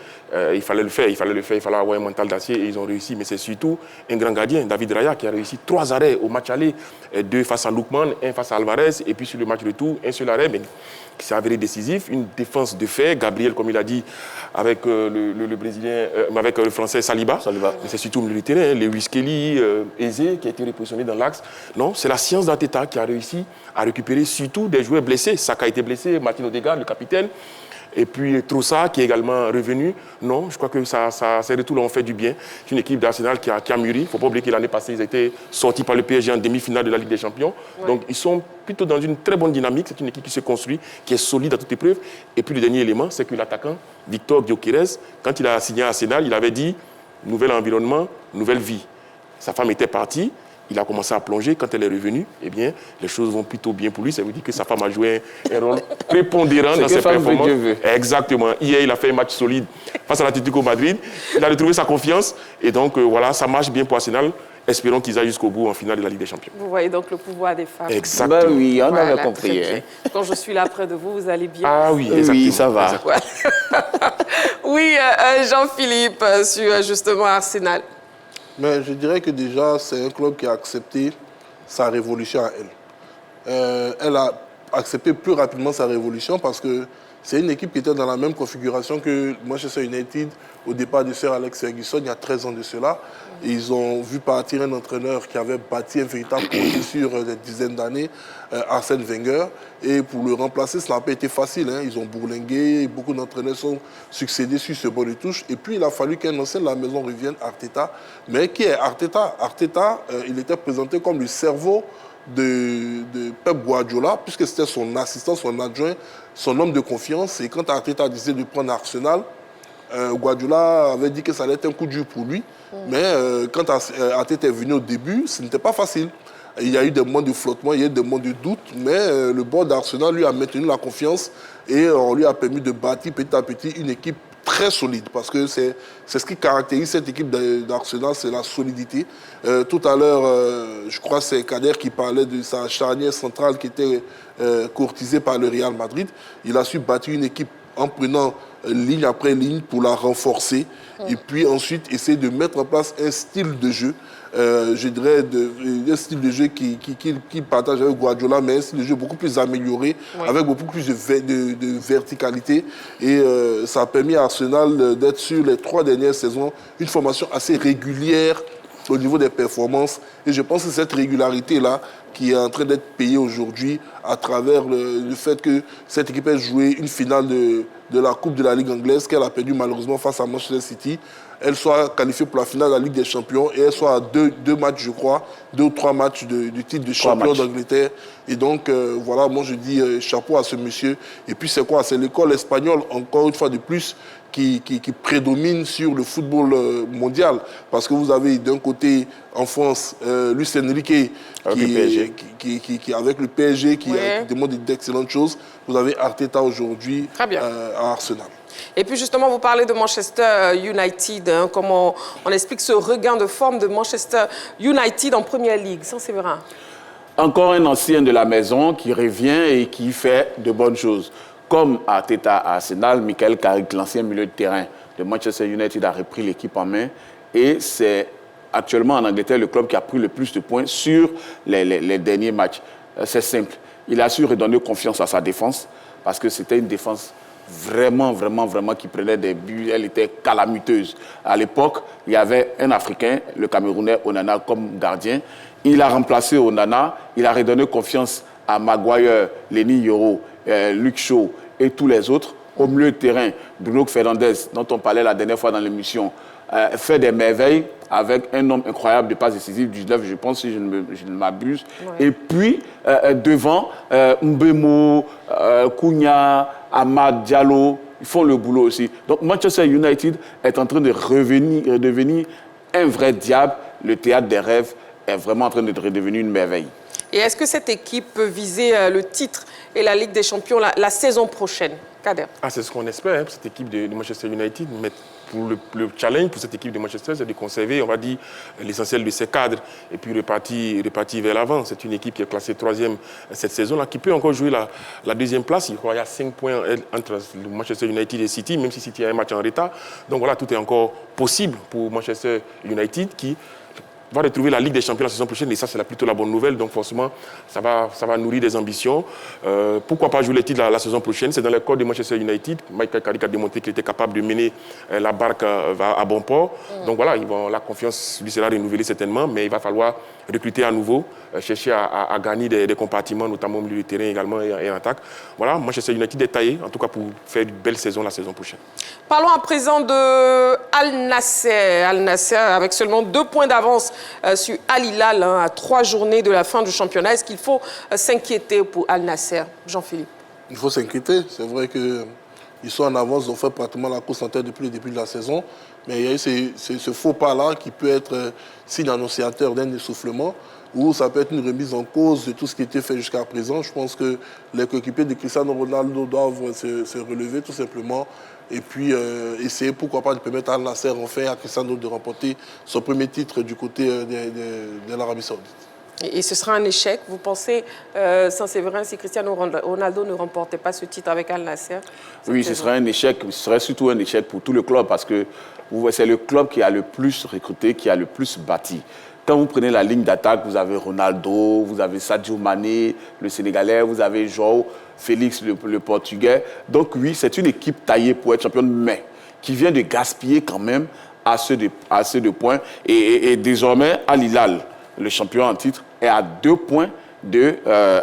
il fallait le faire. Il fallait avoir un mental d'acier et ils ont réussi. Mais c'est surtout un grand gardien, David Raya, qui a réussi 3 arrêts au match aller, 2 face à Lookman, 1 face à Alvarez, et puis sur le match retour, un seul arrêt, mais qui s'est avéré décisif. Une défense de fer, Gabriel, comme il a dit, avec le Brésilien, avec le Français Saliba. Mais c'est surtout le terrain, Lewis Kelly, Eze, qui a été repositionné dans l'axe. Non, c'est la science d'Arteta qui a réussi à récupérer surtout des joueurs blessés. Saka a été blessé, Martin Odegaard, le capitaine. Et puis Trossard qui est également revenu. Non, je crois que ces retours ont fait du bien. C'est une équipe d'Arsenal qui a mûri. Il ne faut pas oublier que l'année passée, ils étaient sortis par le PSG en demi-finale de la Ligue des Champions. Ouais. Donc ils sont plutôt dans une très bonne dynamique. C'est une équipe qui se construit, qui est solide à toute épreuve. Et puis le dernier élément, c'est que l'attaquant, Victor Gyökeres, quand il a signé à Arsenal, il avait dit nouvel environnement, nouvelle vie. Sa femme était partie. Il a commencé à plonger. Quand elle est revenue, eh bien, les choses vont plutôt bien pour lui. Ça veut dire que sa femme a joué un rôle prépondérant dans ses performances. Exactement. Hier, il a fait un match solide face à l'Atlético Madrid. Il a retrouvé sa confiance. Et donc, voilà, ça marche bien pour Arsenal. Espérons qu'ils aillent jusqu'au bout en finale de la Ligue des Champions. Vous voyez donc le pouvoir des femmes. Exactement. Ben oui, on avait compris. Hein. Quand je suis là près de vous, vous allez bien. Ah oui, exactement. Oui, ça va. Oui, Jean-Philippe, sur justement Arsenal. Mais je dirais que déjà, c'est un club qui a accepté sa révolution à elle. Elle a accepté plus rapidement sa révolution parce que c'est une équipe qui était dans la même configuration que Manchester United au départ de Sir Alex Ferguson, il y a 13 ans de cela. Et ils ont vu partir un entraîneur qui avait bâti un véritable projet sur des dizaines d'années, Arsène Wenger. Et pour le remplacer, ça n'a pas été facile. Hein. Ils ont bourlingué, beaucoup d'entraîneurs sont succédés sur ce banc de touche. Et puis, il a fallu qu'un ancien de la maison revienne, Arteta. Mais qui est Arteta? Arteta, il était présenté comme le cerveau de Pep Guardiola, puisque c'était son assistant, son adjoint, son homme de confiance. Et quand Arteta a décidé de prendre Arsenal, Guardiola avait dit que ça allait être un coup dur pour lui. Mais quand Arteta est venu au début, ce n'était pas facile. Il y a eu des moments de flottement, il y a eu des moments de doute, mais le board d'Arsenal lui a maintenu la confiance et on lui a permis de bâtir petit à petit une équipe très solide, parce que c'est ce qui caractérise cette équipe d'Arsenal, c'est la solidité. Tout à l'heure, je crois que c'est Kader qui parlait de sa charnière centrale qui était courtisée par le Real Madrid. Il a su bâtir une équipe en prenant ligne après ligne pour la renforcer et puis ensuite essayer de mettre en place un style de jeu, je dirais un style de jeu qui partage avec Guardiola, mais un style de jeu beaucoup plus amélioré, avec beaucoup plus de verticalité. Et ça a permis à Arsenal d'être sur les 3 dernières saisons une formation assez régulière au niveau des performances. Et je pense que cette régularité-là qui est en train d'être payée aujourd'hui à travers le fait que cette équipe ait joué une finale de la Coupe de la Ligue anglaise qu'elle a perdu malheureusement face à Manchester City. Elle soit qualifiée pour la finale de la Ligue des Champions et elle soit à 2 matchs, je crois, 2 ou 3 matchs du titre de champion d'Angleterre. Et donc, voilà, moi je dis chapeau à ce monsieur. Et puis c'est quoi? C'est l'école espagnole, encore une fois de plus, qui prédomine sur le football mondial. Parce que vous avez d'un côté, en France, Luis Enrique, qui avec le PSG, qui démontre d'excellentes choses. Vous avez Arteta aujourd'hui à Arsenal. Et puis justement, vous parlez de Manchester United, hein, comment on explique ce regain de forme de Manchester United en Première Ligue, sans Séverin? Encore un ancien de la maison qui revient et qui fait de bonnes choses. Comme Arteta à Arsenal, Michael Carrick, l'ancien milieu de terrain de Manchester United, a repris l'équipe en main et c'est actuellement en Angleterre le club qui a pris le plus de points sur les derniers matchs. C'est simple. Il a su redonner confiance à sa défense parce que c'était une défense vraiment qui prenait des buts. Elle était calamiteuse. À l'époque, il y avait un Africain, le Camerounais Onana, comme gardien. Il a remplacé Onana. Il a redonné confiance à Maguire, Lenny Yoro, Luke Shaw et tous les autres. Au milieu de terrain, Bruno Fernandes, dont on parlait la dernière fois dans l'émission, fait des merveilles avec un nombre incroyable de passes décisives, 19, je pense, si je ne m'abuse. Ouais. Et puis, devant, Mbeumo, Cunha, Amad Diallo, ils font le boulot aussi. Donc, Manchester United est en train de redevenir un vrai diable. Le théâtre des rêves est vraiment en train de redevenir une merveille. Et est-ce que cette équipe peut viser le titre et la Ligue des Champions la saison prochaine? Kader. C'est ce qu'on espère, hein, cette équipe de Manchester United. Mais le challenge pour cette équipe de Manchester, c'est de conserver, on va dire, l'essentiel de ses cadres et puis repartir vers l'avant. C'est une équipe qui est classée 3e cette saison-là, qui peut encore jouer la 2e place. Il y a 5 points entre Manchester United et City, même si City a un match en retard. Donc voilà, tout est encore possible pour Manchester United qui va retrouver la Ligue des Champions la saison prochaine, et ça, c'est plutôt la bonne nouvelle. Donc, forcément, ça va nourrir des ambitions. Pourquoi pas jouer les titres la saison prochaine? C'est dans les cordes de Manchester United. Michael Carrick a démontré qu'il était capable de mener la barque à bon port. Donc, voilà, la confiance lui sera renouvelée certainement, mais il va falloir recruter à nouveau, chercher à gagner des compartiments, notamment au milieu du terrain également et en attaque. Voilà, Manchester United est taillé, en tout cas, pour faire une belle saison la saison prochaine. Parlons à présent de Al Nassr. Al Nassr, avec seulement 2 points d'avance sur Al Hilal, à 3 journées de la fin du championnat. Est-ce qu'il faut s'inquiéter pour Al Nassr, Jean-Philippe? Il faut s'inquiéter. C'est vrai qu'ils sont en avance, ils ont fait pratiquement la course en tête depuis le début de la saison. Mais il y a eu ce faux pas-là qui peut être signe annonciateur d'un essoufflement, ou ça peut être une remise en cause de tout ce qui a été fait jusqu'à présent. Je pense que les coéquipiers de Cristiano Ronaldo doivent se relever tout simplement et puis essayer, pourquoi pas, de permettre à Al Nassr enfin à Cristiano de remporter son premier titre du côté de l'Arabie Saoudite. Et ce sera un échec, vous pensez, Saint-Séverin, si Cristiano Ronaldo ne remportait pas ce titre avec Al Nassr? Oui, ce serait un échec, ce serait surtout un échec pour tout le club parce que c'est le club qui a le plus recruté, qui a le plus bâti. Quand vous prenez la ligne d'attaque, vous avez Ronaldo, vous avez Sadio Mané, le Sénégalais, vous avez João Félix, le Portugais. Donc oui, c'est une équipe taillée pour être championne, mais qui vient de gaspiller quand même assez de points. Et désormais, Al Hilal, le champion en titre, est à 2 points de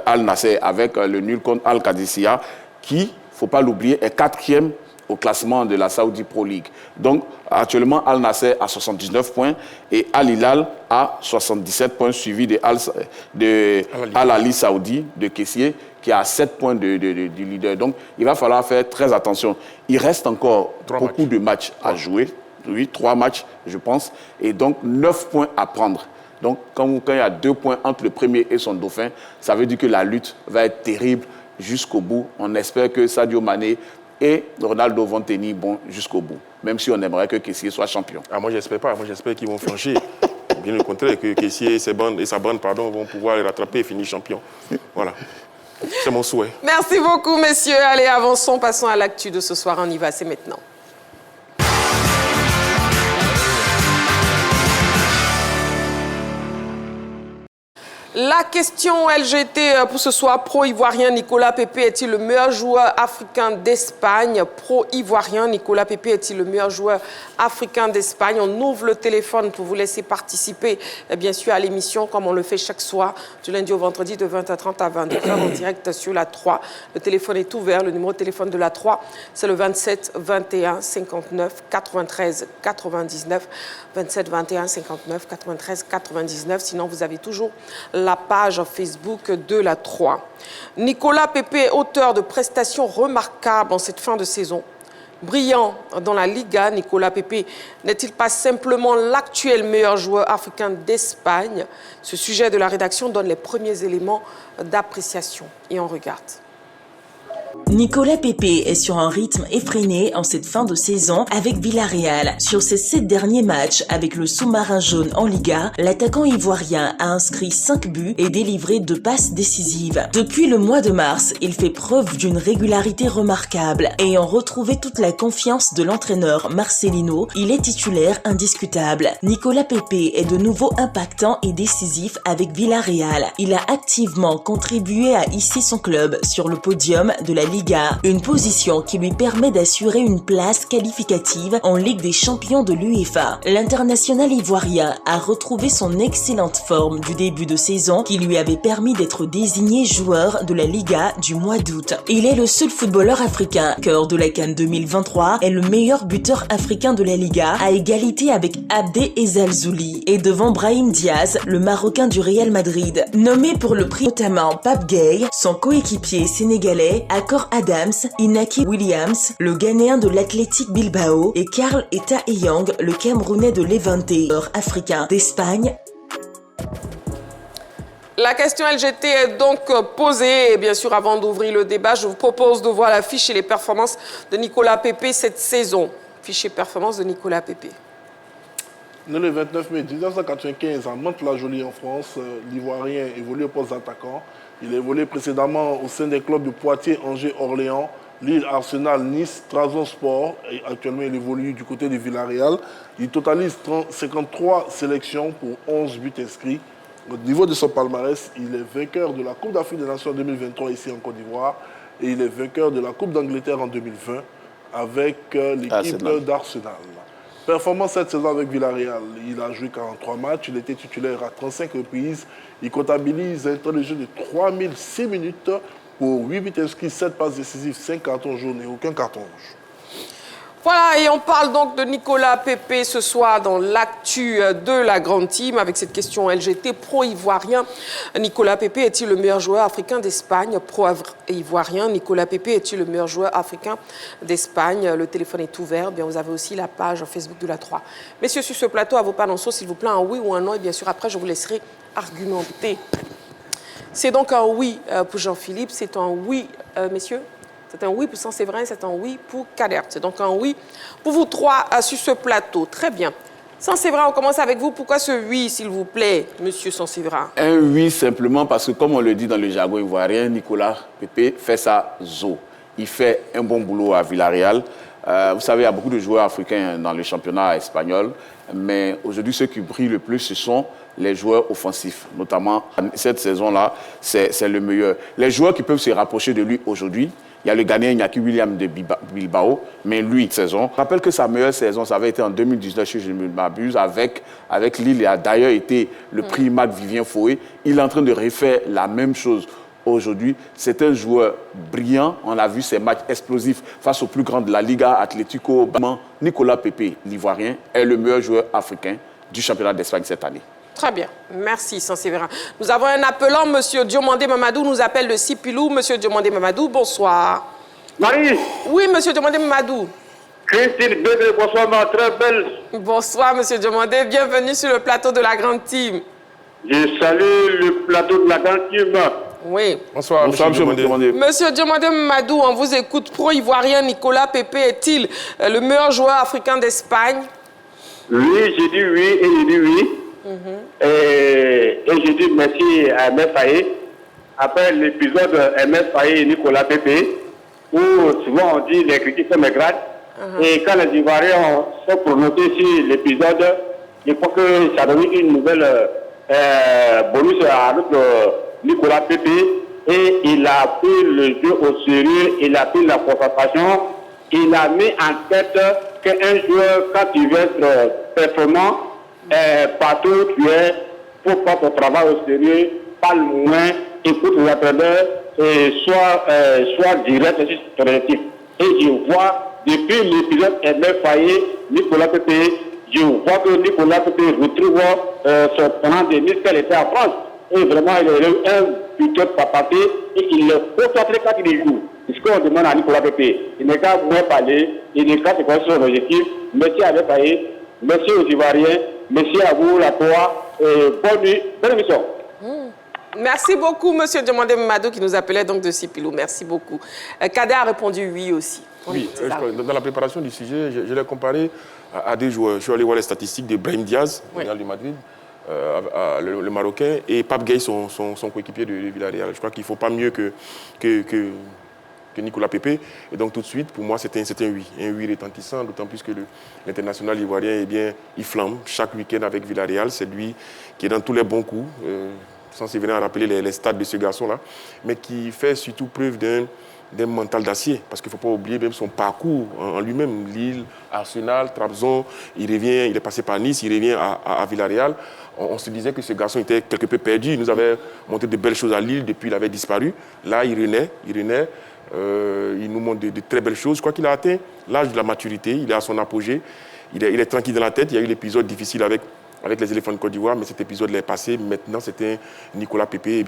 Al Nassr avec le nul contre Al Qadisiyah qui, il ne faut pas l'oublier, est 4e au classement de la Saudi Pro League. Donc, actuellement, Al Nassr a 79 points et Al Hilal a 77 points, suivi de Al Ahly Saoudi, de Kessié, qui a 7 points du leader. Donc, il va falloir faire très attention. Il reste encore beaucoup de matchs à jouer. Oui, 3 matchs, je pense. Et donc, 9 points à prendre. Donc, quand il y a 2 points entre le premier et son dauphin, ça veut dire que la lutte va être terrible jusqu'au bout. On espère que Sadio Mané et Ronaldo vont tenir bon jusqu'au bout, même si on aimerait que Kessié soit champion. Moi, j'espère pas. Moi, j'espère qu'ils vont franchir. Bien le contraire, que Kessié et sa bande vont pouvoir les rattraper et finir champion. Voilà. C'est mon souhait. Merci beaucoup, messieurs. Allez, avançons, passons à l'actu de ce soir. On y va, c'est maintenant. La question LGT pour ce soir, pro-ivoirien Nicolas Pepe est-il le meilleur joueur africain d'Espagne? Pro-ivoirien Nicolas Pepe est-il le meilleur joueur africain d'Espagne? On ouvre le téléphone pour vous laisser participer, bien sûr, à l'émission, comme on le fait chaque soir, du lundi au vendredi, de 20h30 à 22h, en direct sur la 3. Le téléphone est ouvert, le numéro de téléphone de la 3, c'est le 27 21 59 93 99. 27 21 59 93 99. Sinon, vous avez toujours la page Facebook de la 3. Nicolas Pepe est auteur de prestations remarquables en cette fin de saison. Brillant dans la Liga, Nicolas Pepe n'est-il pas simplement l'actuel meilleur joueur africain d'Espagne? Ce sujet de la rédaction donne les premiers éléments d'appréciation. Et on regarde. Nicolas Pepe est sur un rythme effréné en cette fin de saison avec Villarreal. Sur ses 7 derniers matchs avec le sous-marin jaune en Liga, l'attaquant ivoirien a inscrit 5 buts et délivré 2 passes décisives. Depuis le mois de mars, il fait preuve d'une régularité remarquable. Ayant retrouvé toute la confiance de l'entraîneur Marcelino, il est titulaire indiscutable. Nicolas Pepe est de nouveau impactant et décisif avec Villarreal. Il a activement contribué à hisser son club sur le podium de la Liga, une position qui lui permet d'assurer une place qualificative en Ligue des champions de l'UEFA. L'international ivoirien a retrouvé son excellente forme du début de saison qui lui avait permis d'être désigné joueur de la Liga du mois d'août. Il est le seul footballeur africain, cœur de la CAN 2023, et le meilleur buteur africain de la Liga, à égalité avec Abdé Ezzalzouli et devant Brahim Diaz, le Marocain du Real Madrid. Nommé pour le prix notamment Pape Gueye, son coéquipier sénégalais, Akor Adams, Inaki Williams, le Ghanéen de l'Athletic Bilbao et Karl Eta Eyang, le Camerounais de Levante, africain d'Espagne. La question LGT est donc posée et bien sûr avant d'ouvrir le débat, je vous propose de voir la fiche et les performances de Nicolas Pepe cette saison. fichier performance de Nicolas Pepe. Né le 29 mai 1995 à Mantes-la-Jolie en France, l'Ivoirien évolue au poste d'attaquant. Il a évolué précédemment au sein des clubs de Poitiers, Angers, Orléans, Lille, Arsenal, Nice, Trabzonspor. Et actuellement, il évolue du côté du Villarreal. Il totalise 53 sélections pour 11 buts inscrits. Au niveau de son palmarès, il est vainqueur de la Coupe d'Afrique des Nations 2023 ici en Côte d'Ivoire. Et il est vainqueur de la Coupe d'Angleterre en 2020 avec l'équipe d'Arsenal. Performance cette saison avec Villarreal. Il a joué 43 matchs, il était titulaire à 35 reprises. Il comptabilise un temps de jeu de 3006 minutes pour 8 buts inscrits, 7 passes décisives, 5 cartons jaunes et aucun carton rouge. Voilà, et on parle donc de Nicolas Pepe ce soir dans l'actu de la grande team avec cette question LGT pro-ivoirien. Nicolas Pepe est-il le meilleur joueur africain d'Espagne? Pro-ivoirien, Nicolas Pepe est-il le meilleur joueur africain d'Espagne? Le téléphone est ouvert. Bien, vous avez aussi la page Facebook de la 3. Messieurs, sur ce plateau, à vos panonceaux, s'il vous plaît, un oui ou un non. Et bien sûr, après, je vous laisserai argumenter. C'est donc un oui pour Jean-Philippe. C'est un oui, messieurs. C'est un oui pour Saint-Séverin, c'est un oui pour Kader. C'est donc un oui pour vous trois sur ce plateau. Très bien. Saint-Séverin, on commence avec vous. Pourquoi ce oui, s'il vous plaît, monsieur Saint-Séverin? Un oui simplement parce que, comme on le dit dans le jargon ivoirien, Nicolas Pepe fait sa zo. Il fait un bon boulot à Villarreal. Vous savez, il y a beaucoup de joueurs africains dans le championnat espagnol, mais aujourd'hui, ceux qui brillent le plus, ce sont les joueurs offensifs. Notamment, cette saison-là, c'est le meilleur. Les joueurs qui peuvent se rapprocher de lui aujourd'hui, il y a le Ghanéen Iñaki Williams de Bilbao, mais lui, saison. Je rappelle que sa meilleure saison, ça avait été en 2019, si je ne m'abuse, avec Lille. Il a d'ailleurs été le prix Mac Vivien Foé. Il est en train de refaire la même chose aujourd'hui. C'est un joueur brillant. On a vu ses matchs explosifs face aux plus grands de la Liga, Atlético. Nicolas Pepe, l'Ivoirien, est le meilleur joueur africain du championnat d'Espagne cette année. Très bien. Merci, Saint-Séverin. Nous avons un appelant, M. Diomandé Mamadou, nous appelle de Sipilou. M. Diomandé Mamadou, bonsoir. Marie. Oui, M. Diomandé Mamadou. Christine Bébé, bonsoir, ma très belle. Bonsoir, M. Diomandé. Bienvenue sur le plateau de la grande team. Je salue le plateau de la grande team. Oui. Bonsoir, M. Diomandé. Monsieur Diomandé Mamadou, on vous écoute. Pro-ivoirien Nicolas Pepe est-il le meilleur joueur africain d'Espagne? Oui, j'ai dit oui et j'ai dit oui. Et je dis merci à Ahmed Faye. Après l'épisode Ahmed Faye et Nicolas Pepe, où souvent on dit les critiques sont maigres. Et quand les Ivoiriens sont prononcés sur l'épisode, je crois que ça donne une nouvelle bonus à notre Nicolas Pepe. Et il a pris le jeu au sérieux, il a pris la concentration, il a mis en tête qu'un joueur, quand il veut être performant, partout où tu es, faut prendre ton travail au sérieux, parle moins, écoute les entraîneurs, et soit direct sur ton objectif. Et je vois, depuis l'épisode Ahmed Faye, Nicolas Pepe, je vois que Nicolas Pepe retrouve son talent de Nice qu'elle était en France. Et vraiment, il est un buteur par partie et il est concentré quand il joue. C'est ce qu'on demande à Nicolas Pepe. Il n'est qu'à moins parler, il n'est qu'à se concentrer sur son objectif. Merci à Ahmed Faye, merci aux Ivoiriens. Merci à vous, la Toa, et bonne nuit, bonne émission. Merci beaucoup, M. Diomandé Mamadou, qui nous appelait donc de Sipilou. Merci beaucoup. Kader a répondu oui aussi. Oui, dans la préparation du sujet, je l'ai comparé à des joueurs. Je suis allé voir les statistiques de Brahim Diaz, au Real de Madrid, le Marocain, et Pape Gueye, son coéquipier de Villarreal. Je crois qu'il ne faut pas mieux que Nicolas Pepe. Et donc tout de suite, pour moi, c'était un oui retentissant, d'autant plus que l'international ivoirien, eh bien, il flambe chaque week-end avec Villarreal. C'est lui qui est dans tous les bons coups, sans se venir à rappeler les stats de ce garçon-là, mais qui fait surtout preuve d'un mental d'acier, parce qu'il ne faut pas oublier même son parcours en lui-même. Lille, Arsenal, Trabzon, il est passé par Nice, il revient à Villarreal. On se disait que ce garçon était quelque peu perdu. Il nous avait montré de belles choses à Lille, depuis il avait disparu. Là, il renaît. Il nous montre de très belles choses. Je crois qu'il a atteint l'âge de la maturité, il est à son apogée, il est tranquille dans la tête. Il y a eu l'épisode difficile avec les éléphants de Côte d'Ivoire, mais cet épisode-là est passé. Maintenant, c'était Nicolas Pepe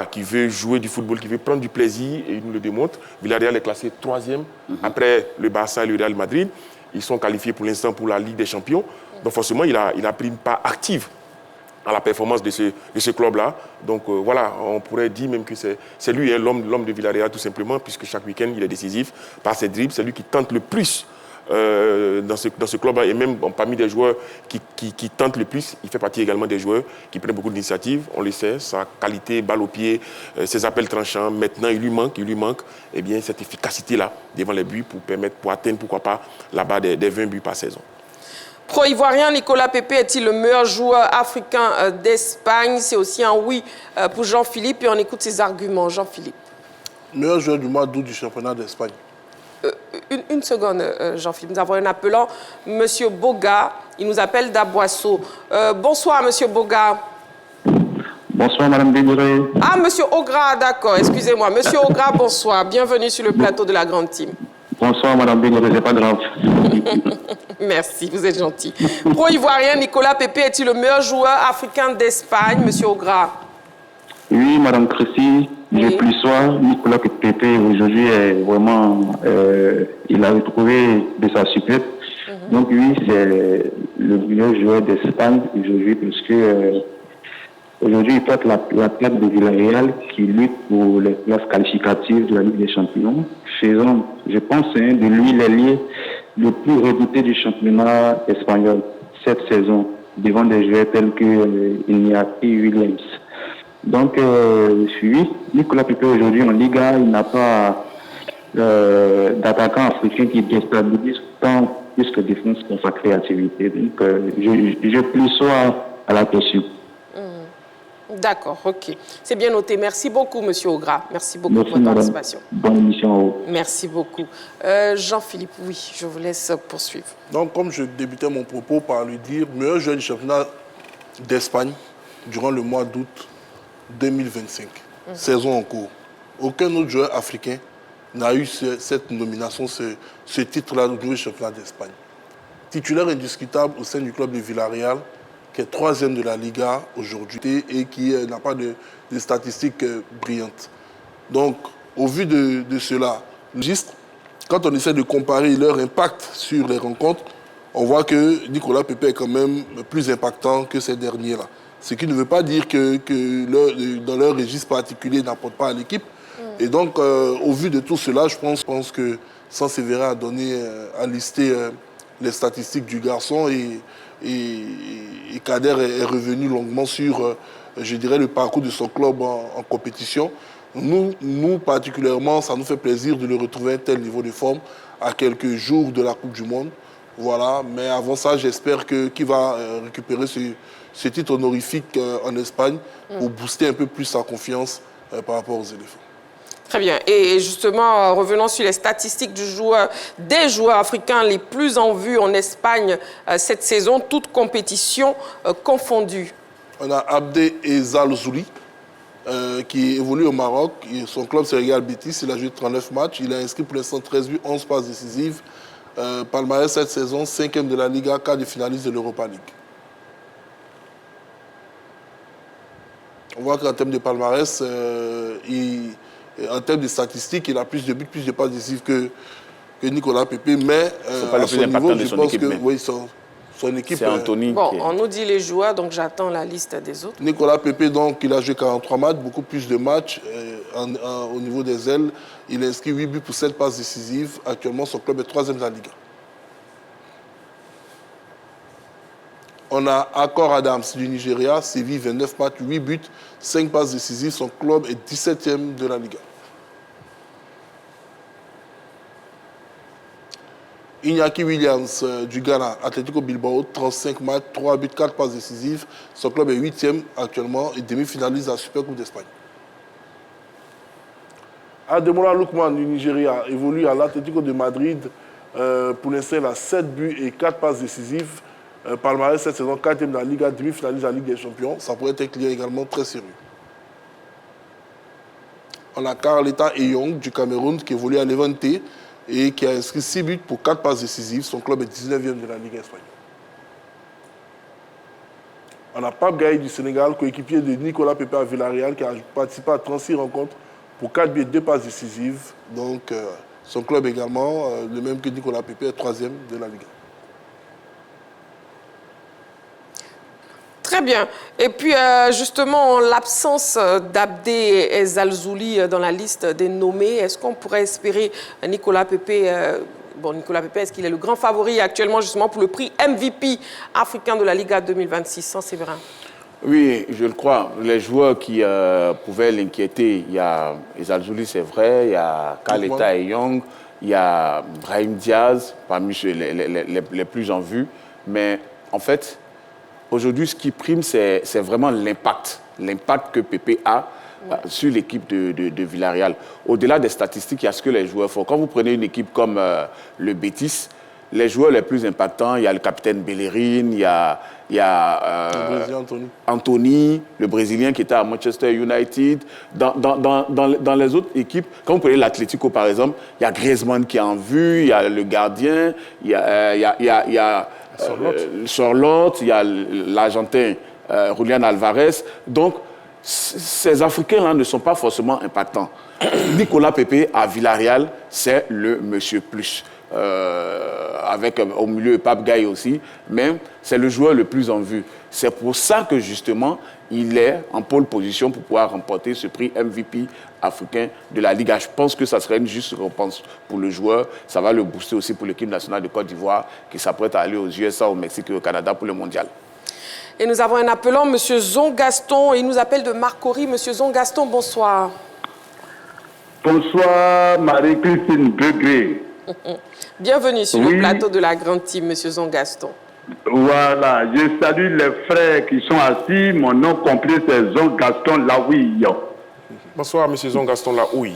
qui veut jouer du football, qui veut prendre du plaisir, et il nous le démontre. Villarreal est classé 3e après le Barça et le Real Madrid. Ils sont qualifiés pour l'instant pour la Ligue des Champions. Donc forcément, il a pris une part active à la performance de ce club-là. Donc voilà, on pourrait dire même que c'est lui, l'homme de Villarreal tout simplement, puisque chaque week-end, il est décisif par ses dribbles. C'est lui qui tente le plus dans ce club-là. Et même parmi des joueurs qui tentent le plus, il fait partie également des joueurs qui prennent beaucoup d'initiatives. On le sait, sa qualité, balle au pied, ses appels tranchants. Maintenant, il lui manque eh bien, cette efficacité-là devant les buts pour atteindre, pourquoi pas, la barre des 20 buts par saison. Pro-ivoirien, Nicolas Pepe est-il le meilleur joueur africain d'Espagne? C'est aussi un oui pour Jean-Philippe. Et on écoute ses arguments. Jean-Philippe. Meilleur joueur du mois d'août du championnat d'Espagne. Une seconde, Jean-Philippe. Nous avons un appelant, M. Boga. Il nous appelle d'Aboisseau. Bonsoir, M. Boga. Bonsoir, Madame Bédoré. Ah, M. Ogra, d'accord. Excusez-moi. M. Ogra, bonsoir. Bienvenue sur le plateau de la Grande Team. Bonsoir, Madame Bédoré. C'est pas grave. Merci, vous êtes gentil. Pro-ivoirien, Nicolas Pepe est-il le meilleur joueur africain d'Espagne, M. Ogra? Oui, Madame Christy, je plus soir. Nicolas Pepe, aujourd'hui, est vraiment... il a retrouvé de sa superbe. Donc, oui, c'est le meilleur joueur d'Espagne aujourd'hui, parce que aujourd'hui, il porte la plaque de Villarreal qui lutte pour les places qualificatives de la Ligue des Champions. Faisant, je pense, de lui l'ailier le plus redouté du championnat espagnol cette saison, devant des joueurs tels que Iñaki Williams. Donc, oui, Nicolas Pepe aujourd'hui en Liga, il n'a pas d'attaquant africain qui déstabilise tant plus que défense pour sa créativité. Donc, je plus sois à la question. D'accord, ok. C'est bien noté. Merci beaucoup, M. Ogra. Merci beaucoup pour votre participation. Bonne émission. Merci beaucoup. Jean-Philippe, oui, je vous laisse poursuivre. Donc, comme je débutais mon propos par lui dire, meilleur joueur du championnat d'Espagne durant le mois d'août 2025, saison en cours. Aucun autre joueur africain n'a eu cette nomination, ce titre-là au niveau du championnat d'Espagne. Titulaire indiscutable au sein du club de Villarreal, qui est 3e de la Liga aujourd'hui et qui n'a pas de statistiques brillantes. Donc, au vu de cela, juste, quand on essaie de comparer leur impact sur les rencontres, on voit que Nicolas Pepe est quand même plus impactant que ces derniers-là. Ce qui ne veut pas dire que dans leur registre particulier, ils n'apportent pas à l'équipe. Et donc, au vu de tout cela, je pense que sans sévérer à lister les statistiques du garçon et Kader est revenu longuement sur, je dirais, le parcours de son club en compétition. Nous, particulièrement, ça nous fait plaisir de le retrouver à un tel niveau de forme à quelques jours de la Coupe du Monde. Voilà. Mais avant ça, j'espère qu'il va récupérer ce titre honorifique en Espagne pour booster un peu plus sa confiance par rapport aux éléphants. Très bien. Et justement, revenons sur les statistiques des joueurs africains les plus en vue en Espagne cette saison, toutes compétitions confondues. On a Abdé Ezalzouli, qui évolue au Maroc. Son club, c'est Real Betis. Il a joué 39 matchs. Il a inscrit pour l'instant 13 buts, 11 passes décisives. Palmarès cette saison, 5e de la Liga, quart de finaliste de l'Europa League. On voit qu'en termes de palmarès, en termes de statistiques, il a plus de buts, plus de passes décisives que Nicolas Pepe, mais à son niveau, je pense que oui, son équipe... C'est Anthony. Bon, on nous dit les joueurs, donc j'attends la liste des autres. Nicolas Pepe, donc, il a joué 43 matchs, beaucoup plus de matchs au niveau des ailes. Il a inscrit 8 buts pour 7 passes décisives. Actuellement, son club est 3e de la Liga. On a Accor Adams du Nigeria, Séville, 29 matchs, 8 buts, 5 passes décisives. Son club est 17e de la Liga. Iñaki Williams du Ghana, Atlético Bilbao, 35 matchs, 3 buts, 4 passes décisives. Son club est 8e actuellement et demi-finaliste de la Super Coupe d'Espagne. Ademola Lookman du Nigeria évolue à l'Atlético de Madrid. Pour l'instant, il a 7 buts et 4 passes décisives. Palmarès cette saison, 4e de la Liga, demi-finaliste de la Ligue des Champions. Ça pourrait être un client également très sérieux. On a Carleta Eyong du Cameroun qui évolue à Levante et qui a inscrit 6 buts pour 4 passes décisives. Son club est 19e de la Ligue espagnole. On a Pape Gaye du Sénégal, coéquipier de Nicolas Pepe à Villarreal, qui a participé à 36 rencontres pour 4 buts et 2 passes décisives. Donc, son club également, le même que Nicolas Pepe, est 3e de la Ligue. Très bien. Et puis, justement, l'absence d'Abdé Ezalzouli dans la liste des nommés, est-ce qu'on pourrait espérer Nicolas Pepe Bon, Nicolas Pepe, est-ce qu'il est le grand favori actuellement justement pour le prix MVP africain de la Liga 2026 sans Séverin? Oui, je le crois. Les joueurs qui pouvaient l'inquiéter, il y a Ezalzouli, c'est vrai, il y a Kaleta et Young, il y a Brahim Diaz, parmi les plus en vue. Mais en fait, aujourd'hui, ce qui prime, c'est vraiment l'impact. L'impact que Pepe a sur l'équipe de Villarreal. Au-delà des statistiques, il y a ce que les joueurs font. Quand vous prenez une équipe comme le Betis, les joueurs les plus impactants, il y a le capitaine Bellerin, il y a Anthony, le Brésilien qui était à Manchester United. Dans les autres équipes, quand vous prenez l'Atlético par exemple, il y a Griezmann qui est en vue, il y a le gardien, il y a Sorloth, il y a l'Argentin Julián Alvarez. Donc, ces Africains-là ne sont pas forcément impactants. Nicolas Pepe à Villarreal, c'est le monsieur plus. Avec au milieu Pape Gaye aussi, mais c'est le joueur le plus en vue. C'est pour ça que justement, il est en pole position pour pouvoir remporter ce prix MVP africain de la Liga. Je pense que ça serait une juste récompense pour le joueur. Ça va le booster aussi pour l'équipe nationale de Côte d'Ivoire qui s'apprête à aller aux USA, au Mexique et au Canada pour le mondial. Et nous avons un appelant, M. Zongaston. Il nous appelle de Marcory. M. Zongaston, bonsoir. Bonsoir, Marie-Christine Degré. Bienvenue sur le plateau de la grande team, M. Zongaston. Voilà, je salue les frères qui sont assis. Mon nom complet, c'est Zongaston Laoui. Bonsoir, M. Zongaston Laoui.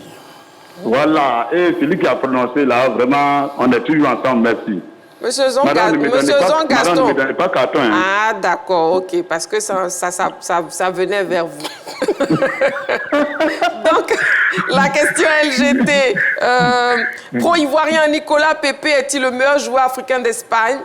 Voilà, et celui qui a prononcé là, vraiment, on est toujours ensemble, merci. Monsieur Zongaston. Madame, ne me donnez pas carton. Hein. Ah, d'accord, ok, parce que ça venait vers vous. Donc, la question LGT. Pro-Ivoirien Nicolas Pepe est-il le meilleur joueur africain d'Espagne?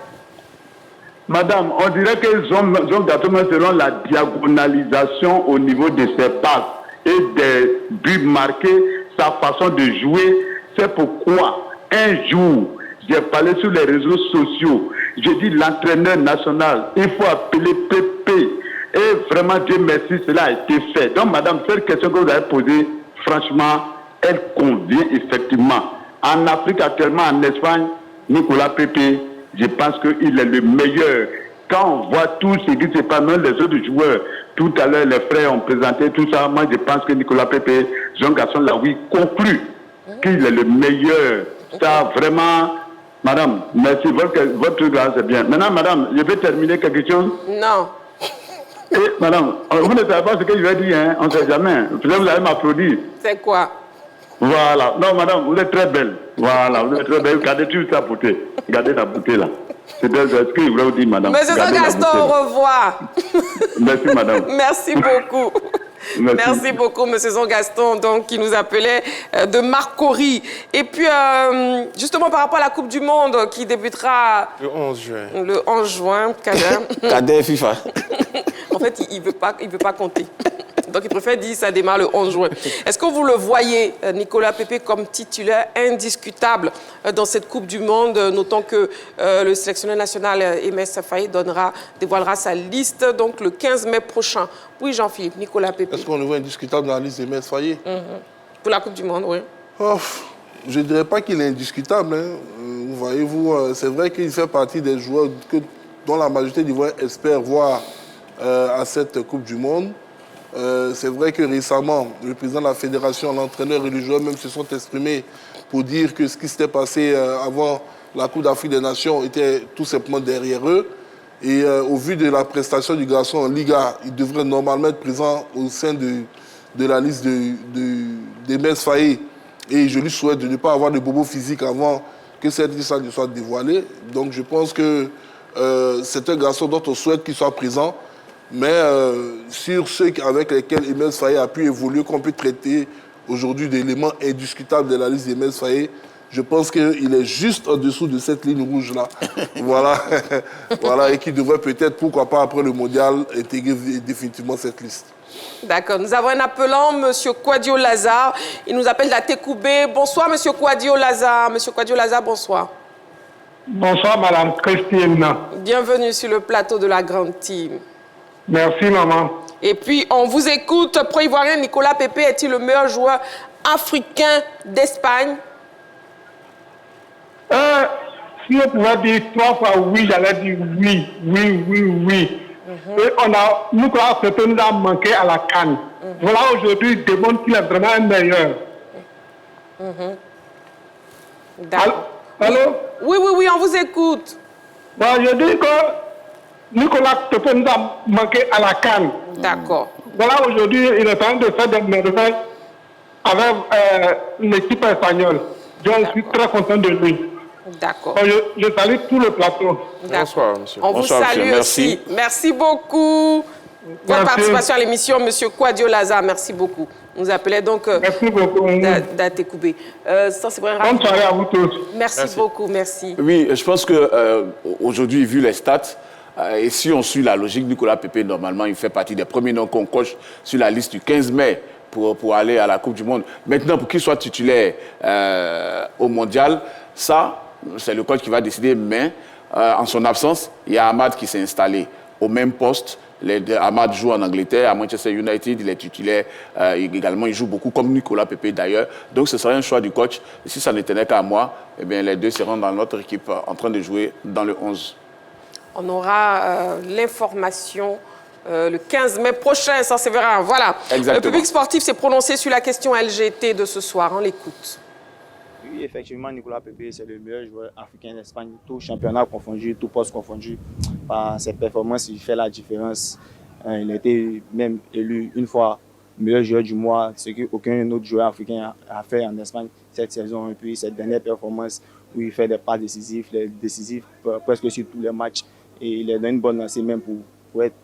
Madame, on dirait que Zongaston, selon la diagonalisation au niveau de ses passes et des buts marqués, sa façon de jouer, c'est pourquoi un jour, j'ai parlé sur les réseaux sociaux. J'ai dit l'entraîneur national, il faut appeler Pepe. Et vraiment, Dieu merci, cela a été fait. Donc, madame, cette question que vous avez posée, franchement, elle convient effectivement. En Afrique, actuellement, en Espagne, Nicolas Pepe, je pense qu'il est le meilleur. Quand on voit tout ce qui se passe, même les autres joueurs, tout à l'heure, les frères ont présenté tout ça. Moi, je pense que Nicolas Pepe, Zongaston Laoui, conclut qu'il est le meilleur. Ça, vraiment... Madame, merci. Votre truc là, c'est bien. Maintenant, madame, je peux terminer quelque chose? Non. Et, madame, vous ne savez pas ce que je vais dire, hein? On ne sait jamais. Peut-être vous allez m'applaudir. C'est quoi? Voilà. Non, madame, vous êtes très belle. Voilà, vous êtes très belle. Gardez toute sa beauté. Gardez la beauté là. C'est ce que je voulais vous dire, madame. Monsieur Zongaston, au revoir. Merci, madame. Merci beaucoup. Merci beaucoup, M. Zongaston, donc, qui nous appelait de Marcory. Et puis, justement, par rapport à la Coupe du Monde qui débutera... Le 11 juin. Le 11 juin, Cadet FIFA. En fait, il veut pas compter. Donc, il préfère dire que ça démarre le 11 juin. Est-ce que vous le voyez, Nicolas Pepe, comme titulaire indiscutable dans cette Coupe du Monde, notant que le sélectionneur national Aimé Faye dévoilera sa liste donc, le 15 mai prochain? Oui, Jean-Philippe, Nicolas Pepe. Est-ce qu'on le voit indiscutable dans la liste d'Aimé Faye? Pour la Coupe du Monde, oui. Oh, je ne dirais pas qu'il est indiscutable. Hein. Voyez-vous, c'est vrai qu'il fait partie des joueurs dont la majorité d'Ivoiriens espère voir à cette Coupe du Monde. C'est vrai que récemment, le président de la fédération, l'entraîneur et les joueurs même se sont exprimés pour dire que ce qui s'était passé avant la Coupe d'Afrique des Nations était tout simplement derrière eux. Et au vu de la prestation du garçon en Liga, il devrait normalement être présent au sein de la liste d'Aimé Faye. Et je lui souhaite de ne pas avoir de bobo physique avant que cette liste ne soit dévoilée. Donc je pense que c'est un garçon dont on souhaite qu'il soit présent. Mais sur ceux avec lesquels Aimé Faye a pu évoluer, qu'on peut traiter aujourd'hui d'éléments indiscutables de la liste d'Aimé Faye, je pense qu'il est juste en dessous de cette ligne rouge-là. Voilà. Voilà, et qui devrait peut-être, pourquoi pas, après le mondial, intégrer définitivement cette liste. D'accord. Nous avons un appelant, M. Kwadio Lazare. Il nous appelle la Tékoubé. Bonsoir, M. Kwadio Lazare. M. Kwadio Lazare, bonsoir. Bonsoir, Madame Christine. Bienvenue sur le plateau de la grande team. Merci, maman. Et puis, on vous écoute. Pro-Ivoirien Nicolas Pepe est-il le meilleur joueur africain d'Espagne? Si on pouvait dire 3 fois oui, j'allais dire oui. Et Nicolas Pepe nous a manqué à la CAN. Voilà, aujourd'hui, il démontre qu'il est vraiment un meilleur. D'accord. Allô? Oui, on vous écoute. Bon, je dis que Nicolas Pepe nous a manqué à la CAN. D'accord. Voilà, aujourd'hui, il est en train de faire des merveilles avec l'équipe espagnole. Je suis très content de lui. D'accord. Je salue tout le plateau. Bonsoir, monsieur. On vous salue aussi. Merci beaucoup. Votre participation à l'émission, monsieur Kwadio Laza, merci beaucoup. On vous appelait donc Datekoubé. Bonne soirée à vous tous. Merci beaucoup, merci. Oui, je pense qu'aujourd'hui, vu les stats, et si on suit la logique, Nicolas Pepe, normalement, il fait partie des premiers noms qu'on coche sur la liste du 15 mai pour aller à la Coupe du Monde. Maintenant, pour qu'il soit titulaire au Mondial, ça, c'est le coach qui va décider, mais en son absence, il y a Ahmad qui s'est installé au même poste. Ahmad joue en Angleterre, à Manchester United, il est titulaire également, il joue beaucoup comme Nicolas Pepe d'ailleurs. Donc ce serait un choix du coach. Et si ça ne tenait qu'à moi, eh bien, les deux seront dans notre équipe en train de jouer dans le 11. On aura l'information le 15 mai prochain, ça se verra. Voilà. Exactement. Le public sportif s'est prononcé sur la question LGT de ce soir. On l'écoute. Oui, effectivement, Nicolas Pepe, c'est le meilleur joueur africain d'Espagne, tout championnat confondu, tout poste confondu. Par ses performances, il fait la différence. Il a été même élu une fois meilleur joueur du mois, ce qu'aucun autre joueur africain a fait en Espagne cette saison. Et puis cette dernière performance où il fait des passes décisifs, presque sur tous les matchs. Et il est dans une bonne lancée même pour être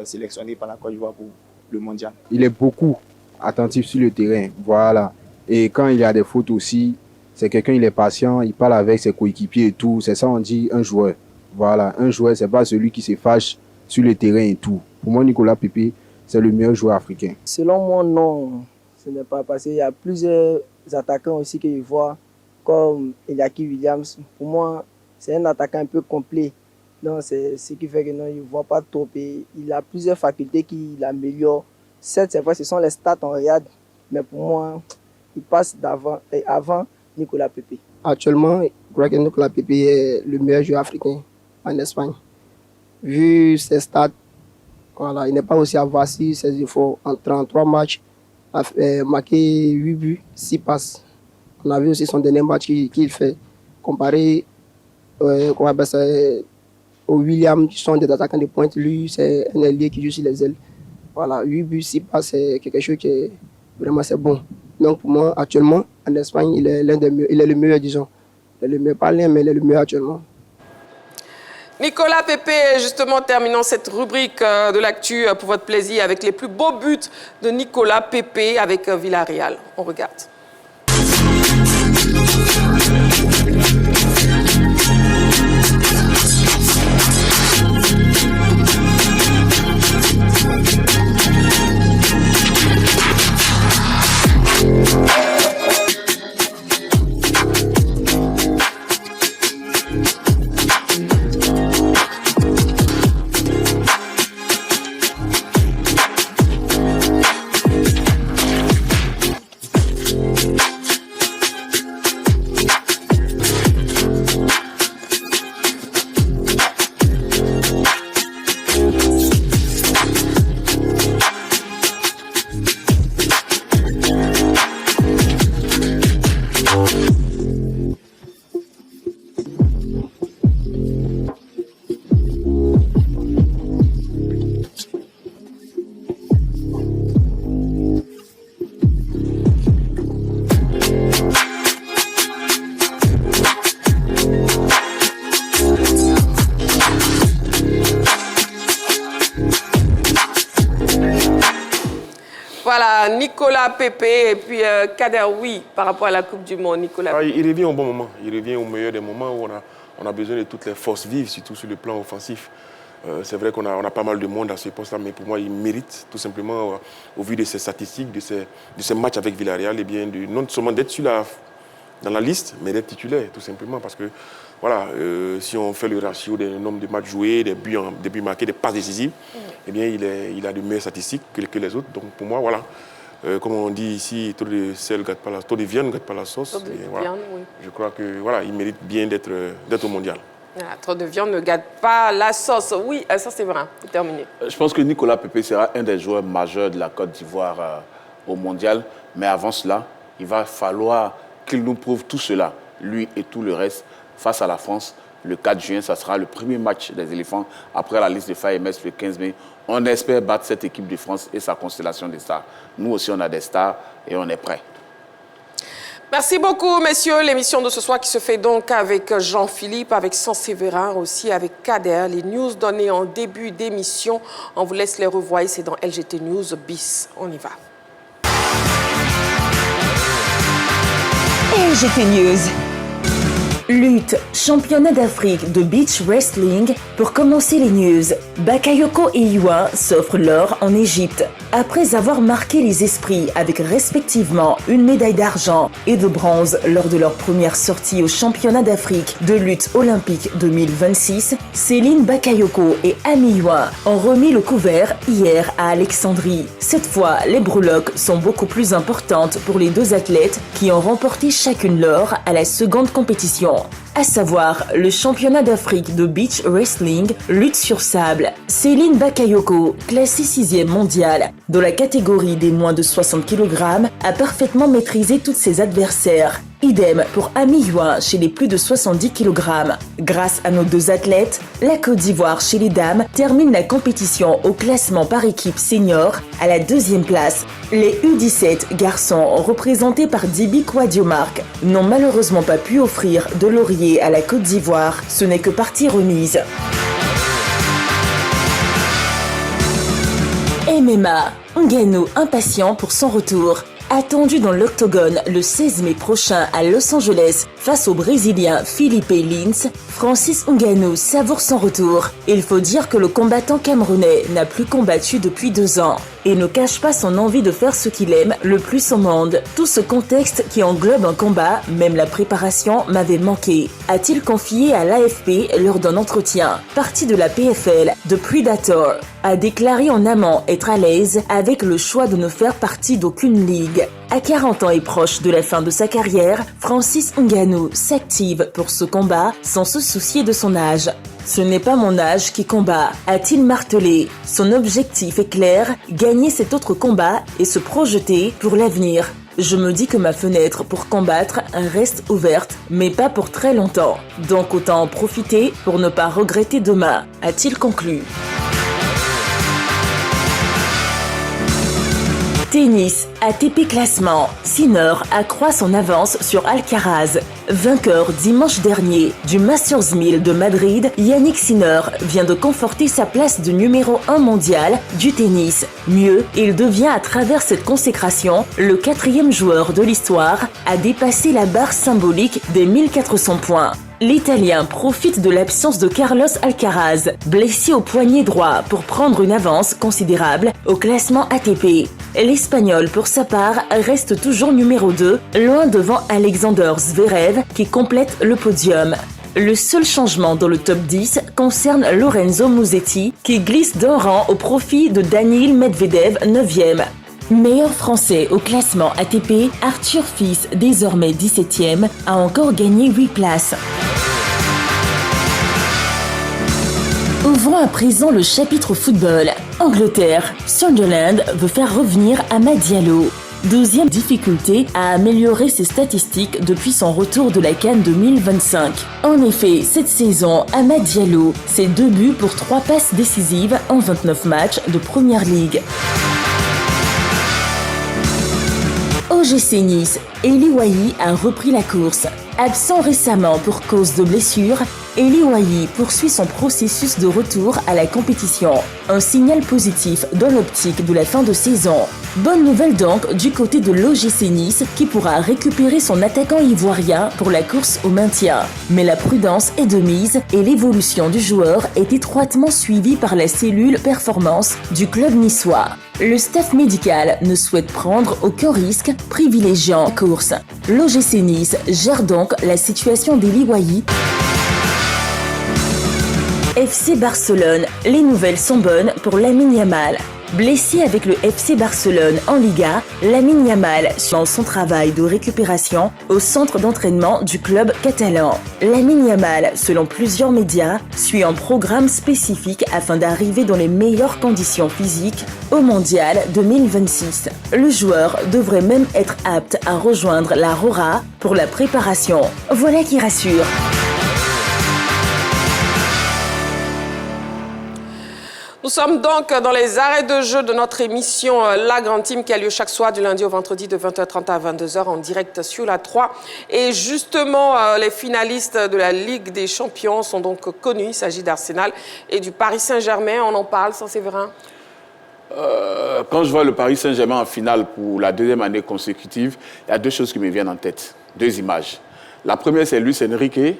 sélectionné par la Côte d'Ivoire pour le mondial. Il est beaucoup attentif sur le terrain, voilà. Et quand il y a des fautes aussi, c'est quelqu'un, il est patient, il parle avec ses coéquipiers et tout. C'est ça, on dit un joueur. Voilà, un joueur, c'est pas celui qui se fâche sur le terrain et tout. Pour moi, Nicolas Pepe, c'est le meilleur joueur africain. Selon moi, non. Ce n'est pas parce qu'il y a plusieurs attaquants aussi que je vois, comme Eliaki Williams. Pour moi, c'est un attaquant un peu complet. Donc, c'est ce qui fait que non, il ne voit pas trop. Et il a plusieurs facultés qui l'améliorent. Certes, c'est vrai, ce sont les stats en regarde. Mais pour moi, il passe avant Nicolas Pepe. Actuellement, je crois que Nicolas Pepe est le meilleur joueur africain en Espagne. Vu ses stats, voilà, il n'est pas aussi avancé ses efforts. En 33 matchs, il a marqué 8 buts, 6 passes. On a vu aussi son dernier match qu'il fait. Comparé au William, qui sont des attaquants de pointe, lui, c'est un ailier qui joue sur les ailes. Voilà, 8 buts, 6 passes, c'est quelque chose qui est vraiment c'est bon. Donc pour moi, actuellement, en Espagne, il est le meilleur, disons. Il est le meilleur, pas l'un, mais il est le meilleur actuellement. Nicolas Pepe, justement, terminons cette rubrique de l'actu pour votre plaisir avec les plus beaux buts de Nicolas Pepe avec Villarreal. On regarde. Voilà, Nicolas Pepe et puis Kader, oui, par rapport à la Coupe du Monde, Nicolas. Il revient au bon moment, il revient au meilleur des moments où on a besoin de toutes les forces vives, surtout sur le plan offensif. C'est vrai qu'on a pas mal de monde à ce poste-là, mais pour moi, il mérite tout simplement, au vu de ses statistiques, de ses matchs avec Villarreal, et bien non seulement d'être dans la liste, mais d'être titulaire, tout simplement, parce que voilà, si on fait le ratio des nombres de matchs joués, des buts marqués, des passes décisives, eh bien, il a de meilleures statistiques que les autres. Donc pour moi, voilà, comme on dit ici, trop de sel gâte pas la, trop de viande ne gâte pas la sauce. Trop de voilà. viande, oui. Je crois que voilà, il mérite bien d'être au mondial. Voilà, trop de viande ne gâte pas la sauce. Oui, ça c'est vrai. Pour terminer. Je pense que Nicolas Pepe sera un des joueurs majeurs de la Côte d'Ivoire au mondial. Mais avant cela, il va falloir qu'il nous prouve tout cela, lui et tout le reste, face à la France. Le 4 juin, ça sera le premier match des éléphants après la liste de FAMS le 15 mai. On espère battre cette équipe de France et sa constellation de stars. Nous aussi, on a des stars et on est prêts. Merci beaucoup, messieurs. L'émission de ce soir qui se fait donc avec Jean-Philippe, avec Saint-Séverin aussi, avec Kader. Les news données en début d'émission, on vous laisse les revoir. C'est dans LGT News bis. On y va. LGT News. Lutte, championnat d'Afrique de beach wrestling. Pour commencer les news, Bakayoko et Yuan s'offrent l'or en Égypte. Après avoir marqué les esprits avec respectivement une médaille d'argent et de bronze lors de leur première sortie au championnat d'Afrique de lutte olympique 2026, Céline Bakayoko et Amy Yuan ont remis le couvert hier à Alexandrie. Cette fois, les breloques sont beaucoup plus importantes pour les deux athlètes qui ont remporté chacune l'or à la seconde compétition, à savoir le championnat d'Afrique de beach wrestling lutte sur sable. Céline Bakayoko, classée 6e mondiale dans la catégorie des moins de 60 kg, a parfaitement maîtrisé tous ses adversaires. Idem pour Amy Yuan chez les plus de 70 kg. Grâce à nos deux athlètes, la Côte d'Ivoire chez les dames termine la compétition au classement par équipe senior à la 2e place. Les U17 garçons représentés par Dibi Kwadiomark n'ont malheureusement pas pu offrir de laurier à la Côte d'Ivoire. Ce n'est que partie remise. MMA, Ngannou impatient pour son retour. Attendu dans l'octogone le 16 mai prochain à Los Angeles face au Brésilien Felipe Lins, Francis Ngannou savoure son retour. Il faut dire que le combattant camerounais n'a plus combattu depuis 2 ans et ne cache pas son envie de faire ce qu'il aime le plus au monde. Tout ce contexte qui englobe un combat, même la préparation, m'avait manqué, a-t-il confié à l'AFP lors d'un entretien. Parti de la PFL, The Predator a déclaré en amont être à l'aise avec le choix de ne faire partie d'aucune ligue. À 40 ans et proche de la fin de sa carrière, Francis Ngannou s'active pour ce combat sans se soucier de son âge. Ce n'est pas mon âge qui combat, a-t-il martelé. Son objectif est clair, gagner cet autre combat et se projeter pour l'avenir. Je me dis que ma fenêtre pour combattre reste ouverte, mais pas pour très longtemps. Donc autant en profiter pour ne pas regretter demain, a-t-il conclu. Tennis, ATP classement. Sinner accroît son avance sur Alcaraz. Vainqueur dimanche dernier du Masters 1000 de Madrid, Yannick Sinner vient de conforter sa place de numéro 1 mondial du tennis. Mieux, il devient à travers cette consécration le 4e joueur de l'histoire à dépasser la barre symbolique des 1400 points. L'Italien profite de l'absence de Carlos Alcaraz, blessé au poignet droit, pour prendre une avance considérable au classement ATP. L'Espagnol, pour sa part, reste toujours numéro 2, loin devant Alexander Zverev, qui complète le podium. Le seul changement dans le top 10 concerne Lorenzo Musetti, qui glisse d'un rang au profit de Daniil Medvedev, 9e. Meilleur français au classement ATP, Arthur Fils, désormais 17e, a encore gagné 8 places. Ouvrons à présent le chapitre football. Angleterre, Sunderland veut faire revenir Amad Diallo. 12e difficulté à améliorer ses statistiques depuis son retour de la CAN 2025. En effet, cette saison, Amad Diallo, c'est 2 buts pour 3 passes décisives en 29 matchs de Première Ligue. OGC Nice, Eli Wahi a repris la course. Absent récemment pour cause de blessure, Eli Wahi poursuit son processus de retour à la compétition. Un signal positif dans l'optique de la fin de saison. Bonne nouvelle donc du côté de l'OGC Nice qui pourra récupérer son attaquant ivoirien pour la course au maintien. Mais la prudence est de mise et l'évolution du joueur est étroitement suivie par la cellule performance du club niçois. Le staff médical ne souhaite prendre aucun risque, privilégiant la course. L'OGC Nice gère donc la situation d'Eli Wahi. FC Barcelone, les nouvelles sont bonnes pour Lamine Yamal. Blessé avec le FC Barcelone en Liga, Lamine Yamal suit son travail de récupération au centre d'entraînement du club catalan. Lamine Yamal, selon plusieurs médias, suit un programme spécifique afin d'arriver dans les meilleures conditions physiques au Mondial 2026. Le joueur devrait même être apte à rejoindre la Rora pour la préparation. Voilà qui rassure. Nous sommes donc dans les arrêts de jeu de notre émission La Grande Team qui a lieu chaque soir du lundi au vendredi de 20h30 à 22h en direct sur la 3. Et justement, les finalistes de la Ligue des Champions sont donc connus. Il s'agit d'Arsenal et du Paris Saint-Germain. On en parle, Séverin? Quand je vois le Paris Saint-Germain en finale pour la deuxième année consécutive, il y a deux choses qui me viennent en tête, deux images. La première, c'est Luis Enrique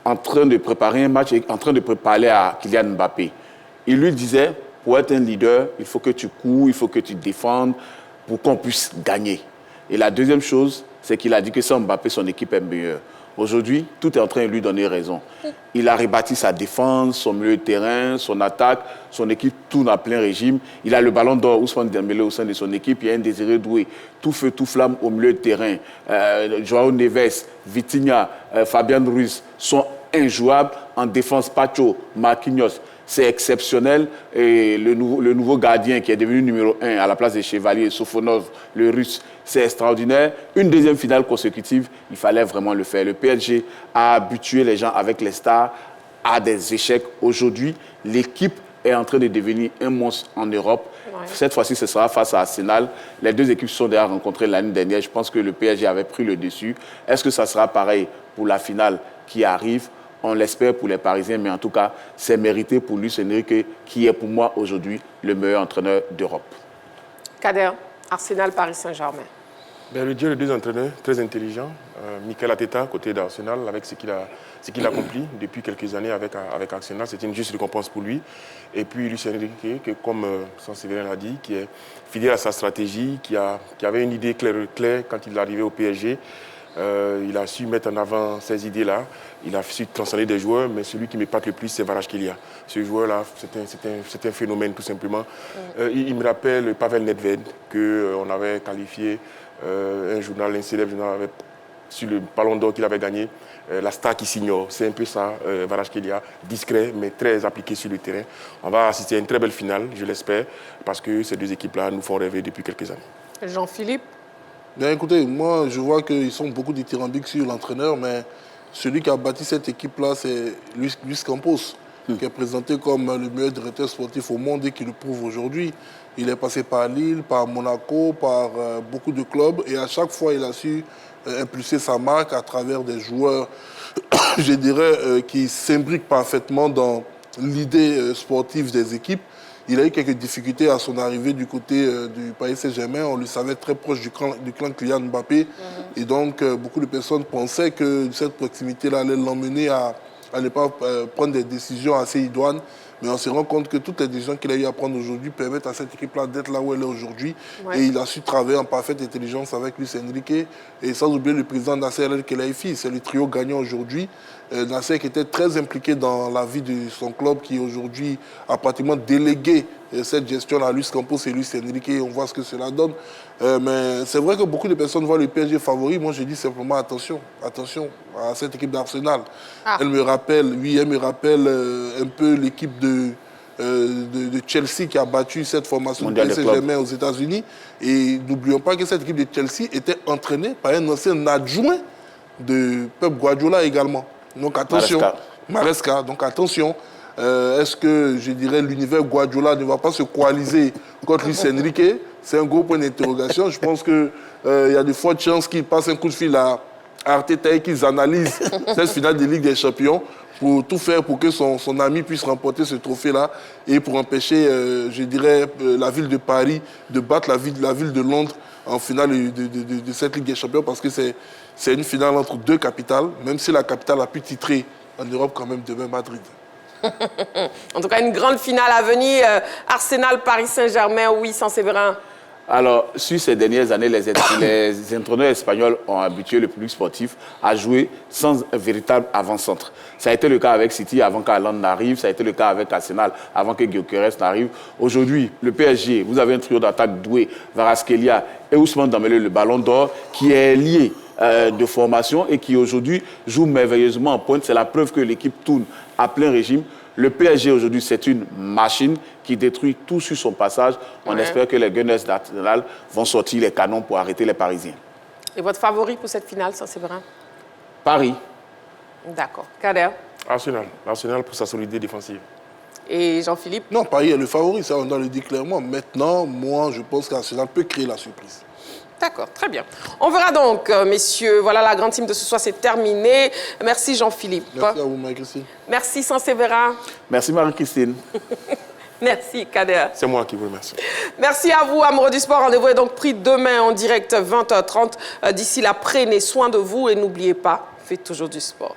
en train de préparer un match et en train de préparer à Kylian Mbappé. Il lui disait, pour être un leader, il faut que tu cours, il faut que tu défendes pour qu'on puisse gagner. Et la deuxième chose, c'est qu'il a dit que sans Mbappé, son équipe est meilleure. Aujourd'hui, tout est en train de lui donner raison. Il a rebâti sa défense, son milieu de terrain, son attaque, son équipe tourne à plein régime. Il a le ballon d'or, Ousmane Dembélé au sein de son équipe. Il y a un Désiré Doué, tout feu, tout flamme au milieu de terrain. Joao Neves, Vitinha, Fabian Ruiz sont injouables. En défense, Pacho, Marquinhos. C'est exceptionnel. Et le nouveau gardien qui est devenu numéro 1 à la place des Chevaliers, Sofonov, le Russe, c'est extraordinaire. Une deuxième finale consécutive, il fallait vraiment le faire. Le PSG a habitué les gens avec les stars à des échecs. Aujourd'hui, l'équipe est en train de devenir un monstre en Europe. Ouais. Cette fois-ci, ce sera face à Arsenal. Les deux équipes se sont déjà rencontrées l'année dernière. Je pense que le PSG avait pris le dessus. Est-ce que ça sera pareil pour la finale qui arrive? On l'espère pour les Parisiens, mais en tout cas, c'est mérité pour Luis Enrique, qui est pour moi aujourd'hui le meilleur entraîneur d'Europe. Kader, Arsenal, Paris Saint-Germain. Le duel de deux entraîneurs très intelligents. Mikel Arteta, côté d'Arsenal, avec ce qu'il a accompli depuis quelques années avec Arsenal, c'est une juste récompense pour lui. Et puis Luis Enrique, que, comme Séverin l'a dit, qui est fidèle à sa stratégie, qui avait une idée claire quand il est arrivé au PSG. Il a su mettre en avant ces idées-là. Il a su transcender des joueurs, mais celui qui m'épate le plus, c'est Kvaratskhelia. Ce joueur-là, c'est un phénomène, tout simplement. Il me rappelle Pavel Nedved, qu'on avait qualifié, un célèbre journal sur le ballon d'or qu'il avait gagné, la star qui s'ignore. C'est un peu ça, Kvaratskhelia, discret, mais très appliqué sur le terrain. On va assister à une très belle finale, je l'espère, parce que ces deux équipes-là nous font rêver depuis quelques années. Jean-Philippe? Bien, écoutez, moi, je vois qu'ils sont beaucoup dithyrambiques sur l'entraîneur, mais celui qui a bâti cette équipe-là, c'est Luis Campos, qui est présenté comme le meilleur directeur sportif au monde et qui le prouve aujourd'hui. Il est passé par Lille, par Monaco, par beaucoup de clubs, et à chaque fois, il a su impulser sa marque à travers des joueurs, je dirais, qui s'imbriquent parfaitement dans l'idée sportive des équipes. Il a eu quelques difficultés à son arrivée du côté du Paris Saint-Germain. On le savait très proche du clan Kylian Mbappé. Et donc, beaucoup de personnes pensaient que cette proximité-là allait l'emmener à ne pas prendre des décisions assez idoines. Mais on se rend compte que toutes les décisions qu'il a eu à prendre aujourd'hui permettent à cette équipe-là d'être là où elle est aujourd'hui. Ouais. Et il a su travailler en parfaite intelligence avec Luis Enrique. Et sans oublier le président Nasser El-Khelaifi. C'est le trio gagnant aujourd'hui. Nasser qui était très impliqué dans la vie de son club, qui aujourd'hui a pratiquement délégué cette gestion à Luis Campos et Luis Enrique. On voit ce que cela donne. Mais c'est vrai que beaucoup de personnes voient le PSG favori. Moi, je dis simplement attention à cette équipe d'Arsenal. Elle me rappelle, un peu l'équipe de Chelsea qui a battu cette formation de Paris Saint-Germain aux États-Unis. Et n'oublions pas que cette équipe de Chelsea était entraînée par un ancien adjoint de Pep Guardiola également. Donc attention, Maresca. Donc attention, est-ce que, je dirais, l'univers Guardiola ne va pas se coaliser contre Luis Enrique? C'est un gros point d'interrogation. Je pense qu'il y a de fortes chances qu'ils passent un coup de fil à Arteta et qu'ils analysent cette finale de Ligue des Champions pour tout faire pour que son ami puisse remporter ce trophée-là et pour empêcher, je dirais, la ville de Paris de battre la ville de Londres en finale de cette Ligue des Champions, parce que c'est une finale entre deux capitales, même si la capitale a pu titrer en Europe quand même demain Madrid. En tout cas, une grande finale à venir. Arsenal, Paris Saint-Germain, oui, Séverin. Alors, sur ces dernières années, les entraîneurs espagnols ont habitué le public sportif à jouer sans un véritable avant-centre. Ça a été le cas avec City avant qu'Haaland n'arrive, ça a été le cas avec Arsenal avant que Gyökeres n'arrive. Aujourd'hui, le PSG, vous avez un trio d'attaque doué, Kvaratskhelia et Ousmane Dembélé, le ballon d'or, qui est lié de formation et qui aujourd'hui joue merveilleusement en pointe. C'est la preuve que l'équipe tourne à plein régime. Le PSG aujourd'hui, c'est une machine qui détruit tout sur son passage. On espère que les Gunners d'Arsenal vont sortir les canons pour arrêter les Parisiens. Et votre favori pour cette finale, ça c'est vrai? Paris. D'accord. Kader? Arsenal. Arsenal pour sa solidité défensive. Et Jean-Philippe? Non, Paris est le favori, ça on doit le dire clairement. Maintenant, moi, je pense qu'Arsenal peut créer la surprise. D'accord, très bien. On verra donc, messieurs. Voilà, la grande team de ce soir, c'est terminé. Merci Jean-Philippe. Merci à vous, Marie-Christine. Merci Sansevera. Merci Marie-Christine. Merci Kader. C'est moi qui vous remercie. Merci à vous, amoureux du sport. Rendez-vous est donc pris demain en direct 20h30. D'ici là, prenez soin de vous et n'oubliez pas, faites toujours du sport.